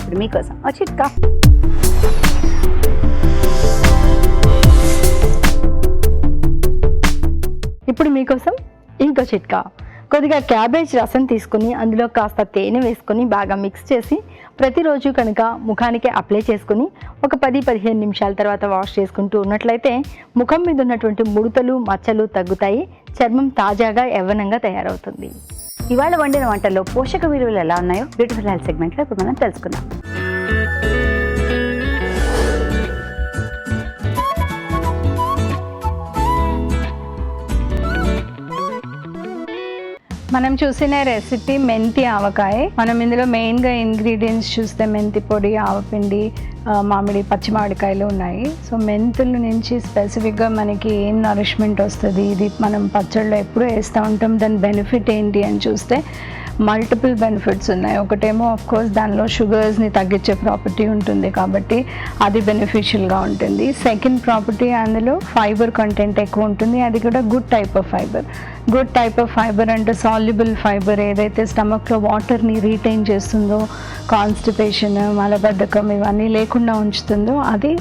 ఇప్పుడు మీకోసం ఓ చిట్కా. ఇప్పుడు మీకోసం ఇంకో చిట్కా. కొద్దిగా క్యాబేజ్ రసం తీసుకుని అందులో కాస్త తేనె వేసుకొని బాగా మిక్స్ చేసి ప్రతిరోజు కనుక ముఖానికి అప్లై చేసుకుని ఒక 10-15 నిమిషాల తర్వాత వాష్ చేసుకుంటూ ఉన్నట్లయితే ముఖం మీద ఉన్నటువంటి ముడతలు మచ్చలు తగ్గుతాయి, చర్మం తాజాగా యవ్వనంగా తయారవుతుంది. ఇవాళ వండిన వంటల్లో పోషక విలువలు ఎలా ఉన్నాయో బ్యూటిఫుల్ హెల్త్ సెగ్మెంట్లో ఇప్పుడు మనం తెలుసుకుందాం. మనం చూసిన రెసిపీ మెంతి ఆవకాయ. మనం ఇందులో మెయిన్గా ఇంగ్రీడియంట్స్ చూస్తే మెంతి పొడి, ఆవపిండి, పచ్చి మామిడికాయలు ఉన్నాయి. సో మెంతుల నుంచి స్పెసిఫిక్గా మనకి ఏం నరిష్మెంట్ వస్తుంది, ఇది మనం పచ్చళ్ళలో ఎప్పుడూ వేస్తూ ఉంటాం, దాని బెనిఫిట్ ఏంటి అని చూస్తే మల్టిపుల్ బెనిఫిట్స్ ఉన్నాయి. ఒకటేమో ఆఫ్ కోర్స్ దానిలో షుగర్స్ని తగ్గించే ప్రాపర్టీ ఉంటుంది కాబట్టి అది బెనిఫిషియల్గా ఉంటుంది. సెకండ్ ప్రాపర్టీ, అందులో ఫైబర్ కంటెంట్ ఎక్కువ ఉంటుంది, అది కూడా good type of fibre. Good type of fibre అంటే సాల్యుబుల్ ఫైబర్, ఏదైతే స్టమక్లో వాటర్ని రీటైన్ చేస్తుందో, కాన్స్టిపేషన్, మలబద్ధకం ఇవన్నీ లేకుండా ఉంచుతుందో అది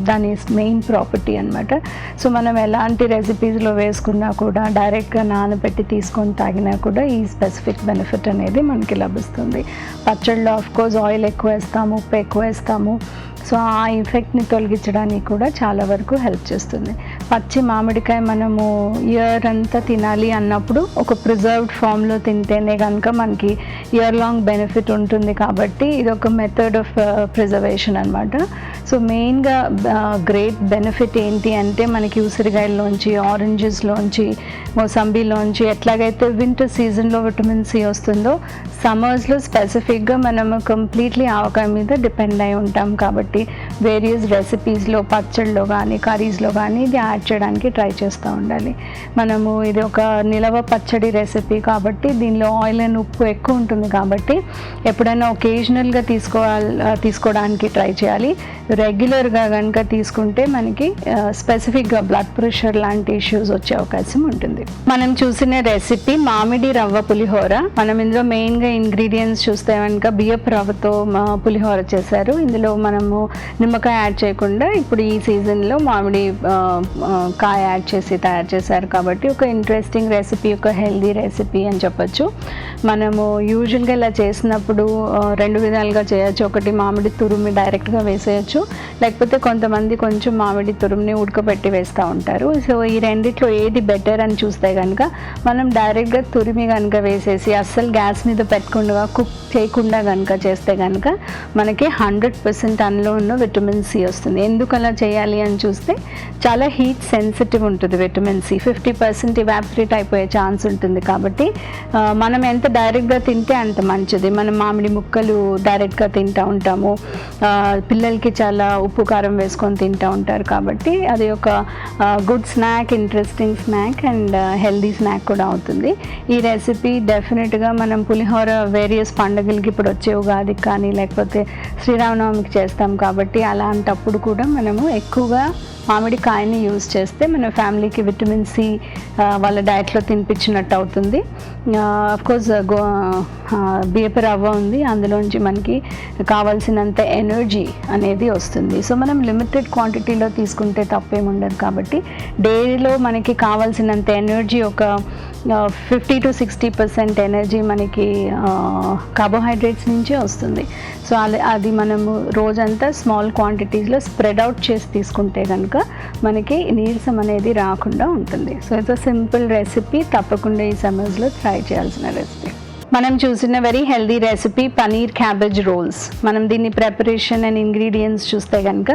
దాని మెయిన్ ప్రాపర్టీ అనమాట. సో మనం ఎలాంటి రెసిపీస్లో వేసుకున్నా కూడా, డైరెక్ట్గా నానబెట్టి తీసుకొని తాగినా కూడా ఈ స్పెసిఫిక్ బెనిఫిట్ అనేది మనకి లభిస్తుంది. పచ్చళ్ళలో ఆఫ్ కోర్స్ ఆయిల్ ఎక్కువ వేస్తాము, ఉప్పు ఎక్కువ వేస్తాము. సో ఆ ఎఫెక్ట్ని తొలగించడానికి కూడా చాలా వరకు హెల్ప్ చేస్తుంది. పచ్చి మామిడికాయ మనము ఇయర్ అంతా తినాలి అన్నప్పుడు ఒక ప్రిజర్వ్డ్ ఫామ్లో తింటేనే కనుక మనకి ఇయర్ లాంగ్ బెనిఫిట్ ఉంటుంది కాబట్టి ఇది ఒక మెథడ్ ఆఫ్ ప్రిజర్వేషన్ అనమాట. సో మెయిన్గా గ్రేట్ బెనిఫిట్ ఏంటి అంటే మనకి ఉసిరికాయల్లోంచి, ఆరెంజెస్లోంచి, మోసంబీలోంచి ఎట్లాగైతే వింటర్ సీజన్లో విటమిన్ సి వస్తుందో, సమ్మర్స్లో స్పెసిఫిక్గా మనము కంప్లీట్లీ ఆవకాయ మీద డిపెండ్ అయి ఉంటాం కాబట్టి వేరియస్ రెసిపీస్లో, పచ్చళ్ళలో కానీ కర్రీస్లో కానీ ఇది యాడ్ చేయడానికి ట్రై చేస్తూ ఉండాలి. మనము ఇది ఒక నిలవ పచ్చడి రెసిపీ కాబట్టి దీనిలో ఆయిల్ అండ్ ఉప్పు ఎక్కువ ఉంటుంది కాబట్టి ఎప్పుడైనా ఒకేజనల్గా తీసుకోవడానికి ట్రై చేయాలి. రెగ్యులర్గా కనుక తీసుకుంటే మనకి స్పెసిఫిక్గా బ్లడ్ ప్రెషర్ లాంటి ఇష్యూస్ వచ్చే అవకాశం ఉంటుంది. మనం చూసిన రెసిపీ మామిడి రవ్వ పులిహోర. మనం ఇందులో మెయిన్గా ఇంగ్రీడియంట్స్ చూస్తే కనుక బియ్యపు రవ్వతో పులిహోర చేశారు. ఇందులో మనము నిమ్మకాయ యాడ్ చేయకుండా ఇప్పుడు ఈ సీజన్లో మామిడి కాయ యాడ్ చేసి తయారు చేశారు కాబట్టి ఒక ఇంట్రెస్టింగ్ రెసిపీ, ఒక హెల్దీ రెసిపీ అని చెప్పొచ్చు. మనము యూజువల్గా ఇలా చేసినప్పుడు రెండు విధాలుగా చేయొచ్చు. ఒకటి మామిడి తురుమి డైరెక్ట్గా వేసేయచ్చు, లేకపోతే కొంతమంది కొంచెం మామిడి తురుముని ఉడకబెట్టి వేస్తూ ఉంటారు. సో ఈ రెండిట్లో ఏది బెటర్ అని చూస్తే కనుక మనం డైరెక్ట్గా తురిమి కనుక వేసేసి అస్సలు గ్యాస్ మీద పెట్టకుండా కుక్ చేయకుండా కనుక చేస్తే కనుక మనకి 100% అందులో ఉన్న విటమిన్ సి వస్తుంది. ఎందుకు అలా చేయాలి అని చూస్తే చాలా హీట్ సెన్సిటివ్ ఉంటుంది విటమిన్ సి, 50% ఇవాపరేట్ అయిపోయే ఛాన్స్ ఉంటుంది కాబట్టి మనం ఎంత డైరెక్ట్గా తింటే అంత మంచిది. మనం మామిడి ముక్కలు డైరెక్ట్గా తింటూ ఉంటాము, పిల్లలకి చాలా ఉప్పు కారం వేసుకొని తింటూ ఉంటారు కాబట్టి అది ఒక good snack, interesting snack and healthy snack కూడా అవుతుంది. ఈ రెసిపీ డెఫినెట్గా మనం పులిహోర వేరియస్ పండుగలకి ఇప్పుడు వచ్చే ఉగాదికి కానీ లేకపోతే శ్రీరామనవమికి చేస్తాం కాబట్టి అలాంటప్పుడు కూడా మనము ఎక్కువగా మామిడికాయని యూజ్ చేస్తే మన ఫ్యామిలీకి విటమిన్ సి వాళ్ళ డైట్లో తినిపించినట్టు అవుతుంది. అఫ్కోర్స్ బియ్యపు రవ్వ ఉంది, అందులోంచి మనకి కావాల్సినంత ఎనర్జీ అనేది వస్తుంది. సో మనం లిమిటెడ్ క్వాంటిటీలో తీసుకుంటే తప్పేముండదు కాబట్టి డైలీలో మనకి కావాల్సినంత ఎనర్జీ ఒక 50 to 60% ఎనర్జీ మనకి కార్బోహైడ్రేట్స్ నుంచే వస్తుంది. సో అది మనము రోజంతా స్మాల్ క్వాంటిటీస్లో స్ప్రెడ్ అవుట్ చేసి తీసుకుంటే కనుక మనకి నీరసం అనేది రాకుండా ఉంటుంది. సో ఇట్స్ సింపుల్ రెసిపీ, తప్పకుండా ఈ సమ్మర్స్లో ట్రై చేయాల్సిన రెసిపీ. మనం చూసిన very healthy recipe paneer cabbage rolls. మనం దీన్ని ప్రిపరేషన్ అండ్ ఇంగ్రీడియంట్స్ చూస్తే కనుక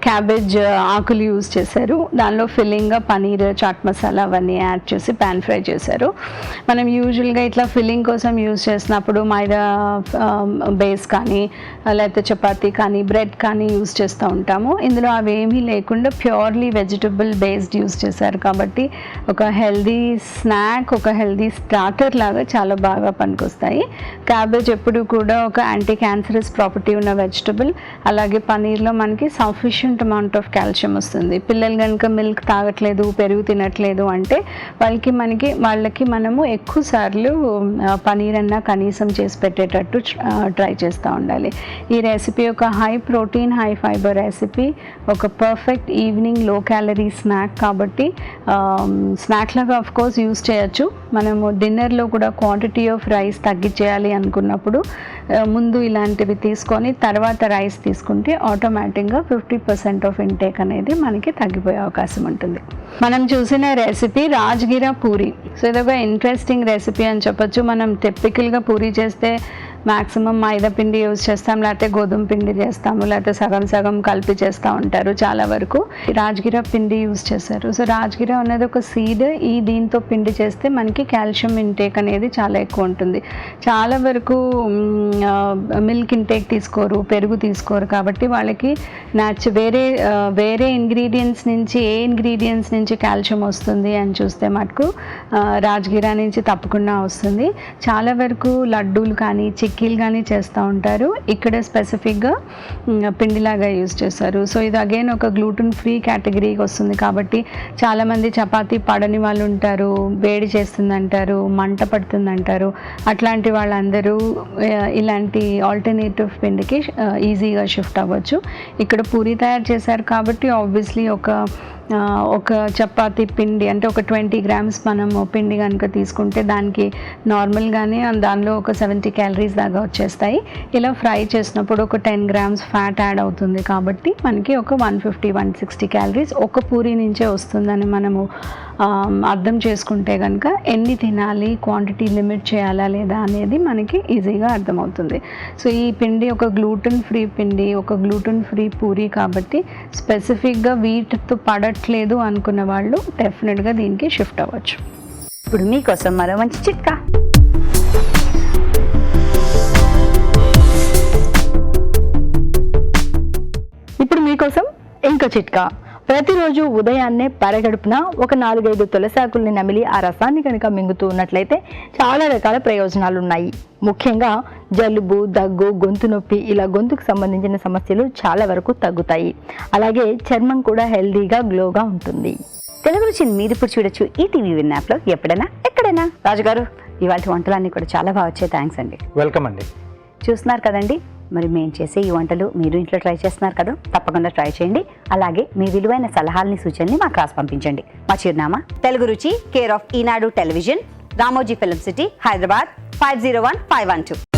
క్యాబేజ్ ఆకులు యూజ్ చేశారు, దానిలో ఫిల్లింగ్గా పనీర్, చాట్ మసాలా అవన్నీ యాడ్ చేసి పాన్ ఫ్రై చేశారు. మనం యూజువల్గా ఇట్లా ఫిల్లింగ్ కోసం యూజ్ చేసినప్పుడు మైదా బేస్ కానీ లేకపోతే చపాతీ కానీ బ్రెడ్ కానీ యూజ్ చేస్తూ ఉంటాము. ఇందులో అవేమీ లేకుండా ప్యూర్లీ వెజిటబుల్ బేస్డ్ యూజ్ చేశారు కాబట్టి ఒక హెల్దీ స్నాక్, ఒక హెల్దీ స్టార్టర్ లాగా చాలా బాగా పనికొస్తాయి. క్యాబేజ్ ఎప్పుడు కూడా ఒక యాంటీ క్యాన్సరస్ ప్రాపర్టీ ఉన్న వెజిటబుల్. అలాగే పనీర్లో మనకి సఫిషియంట్ అమౌంట్ ఆఫ్ కాల్షియం వస్తుంది. పిల్లలు కనుక మిల్క్ తాగట్లేదు, పెరుగు తినట్లేదు అంటే వాళ్ళకి మనము ఎక్కువ సార్లు పనీర్ అన్నా కనీసం చేసి పెట్టేటట్టు ట్రై చేస్తూ ఉండాలి. ఈ రెసిపీ ఒక high protein high fibre recipe, ఒక perfect evening low calorie snack కాబట్టి స్నాక్ లాగా ఆఫ్ కోర్స్ యూస్ చేయొచ్చు. మనము డిన్నర్లో కూడా క్వాంటిటీ ఆఫ్ రైస్ తగ్గించేయాలి అనుకున్నప్పుడు ముందు ఇలాంటివి తీసుకొని తర్వాత రైస్ తీసుకుంటే ఆటోమేటిక్గా 50% ఆఫ్ ఇంటేక్ అనేది మనకి తగ్గిపోయే అవకాశం ఉంటుంది. మనం చూసిన రెసిపీ రాజ్గిరా పూరి. సో ఇదొక ఇంట్రెస్టింగ్ రెసిపీ అని చెప్పొచ్చు. మనం టిపికల్గా పూరి చేస్తే మ్యాక్సిమం మైదా పిండి యూజ్ చేస్తాం, లేకపోతే గోధుమ పిండి చేస్తాము, లేకపోతే సగం సగం కలిపి చేస్తూ ఉంటారు. చాలా వరకు రాజ్గిరా పిండి యూజ్ చేశారు. సో రాజ్గిరా అనేది ఒక సీడ్. దీంతో పిండి చేస్తే మనకి కాల్షియం ఇంటేక్ అనేది చాలా ఎక్కువ ఉంటుంది. చాలా వరకు మిల్క్ ఇంటేక్ తీసుకోరు, పెరుగు తీసుకోరు కాబట్టి వాళ్ళకి వేరే ఇంగ్రీడియంట్స్ నుంచి ఏ ఇంగ్రీడియంట్స్ నుంచి కాల్షియం వస్తుంది అని చూస్తే మటుకు రాజ్గిరా నుంచి తప్పకుండా వస్తుంది. చాలా వరకు లడ్డూలు కానీ చిక్కీలు కానీ చేస్తూ ఉంటారు. ఇక్కడ స్పెసిఫిక్గా పిండిలాగా యూజ్ చేస్తారు. సో ఇది అగైన్ ఒక గ్లూటెన్ ఫ్రీ కేటగిరీకి వస్తుంది కాబట్టి చాలామంది చపాతీ పడని వాళ్ళు ఉంటారు, వేడి చేస్తుందంటారు, మంట పడుతుందంటారు. అట్లాంటి వాళ్ళందరూ ఇలాంటి ఆల్టర్నేటివ్ పిండికి ఈజీగా షిఫ్ట్ అవ్వచ్చు. ఇక్కడ పూరి తయారు చేశారు కాబట్టి ఆబ్వియస్లీ ఒక చపాతీ పిండి అంటే ఒక 20 grams మనము పిండి కనుక తీసుకుంటే దానికి నార్మల్గానే దానిలో ఒక 70 calories దాకా వచ్చేస్తాయి. ఇలా ఫ్రై చేసినప్పుడు ఒక 10 grams ఫ్యాట్ యాడ్ అవుతుంది కాబట్టి మనకి ఒక 150-160 calories ఒక పూరి నుంచే వస్తుందని మనము అర్థం చేసుకుంటే కనుక ఎన్ని తినాలి, క్వాంటిటీ లిమిట్ చేయాలా లేదా అనేది మనకి ఈజీగా అర్థమవుతుంది. సో ఈ పిండి ఒక గ్లూటెన్ ఫ్రీ పిండి, ఒక గ్లూటెన్ ఫ్రీ పూరి కాబట్టి స్పెసిఫిక్గా వీటితో పడట్లేదు అనుకున్న వాళ్ళు డెఫినెట్గా దీనికి షిఫ్ట్ అవ్వచ్చు. ఇప్పుడు మీకోసం మరో మంచి చిట్కా. ఇప్పుడు మీకోసం ఇంకో చిట్కా. ప్రతిరోజు ఉదయాన్నే పరగడుపున ఒక 4-5 తులసాకుల్ని నమిలి ఆ రసాన్ని కనుక మింగుతూ ఉన్నట్లయితే చాలా రకాల ప్రయోజనాలు ఉన్నాయి. ముఖ్యంగా జలుబు, దగ్గు, గొంతు నొప్పి ఇలా గొంతుకు సంబంధించిన సమస్యలు చాలా వరకు తగ్గుతాయి. అలాగే చర్మం కూడా హెల్దీగా గ్లోగా ఉంటుంది. తెలుగు రుచి మీరు ఇప్పుడు చూడొచ్చు ఈ టీవీ విన్ యాప్లో ఎప్పుడైనా ఎక్కడైనా. రాజుగారు ఇవాళ వంటలన్నీ కూడా చాలా బాగా వచ్చాయి. థ్యాంక్స్ అండి. వెల్కమ్ అండి. చూస్తున్నారు కదండి, మరి మేము చేసే ఈ వంటలు మీరు ఇంట్లో ట్రై చేస్తున్నారు కదా, తప్పకుండా ట్రై చేయండి. అలాగే మీ విలువైన సలహాలని సూచనని మాకు రాసి పంపించండి. మా చిరునామా తెలుగు రుచి, care of Eenadu television, Ramoji film city, Hyderabad 501512.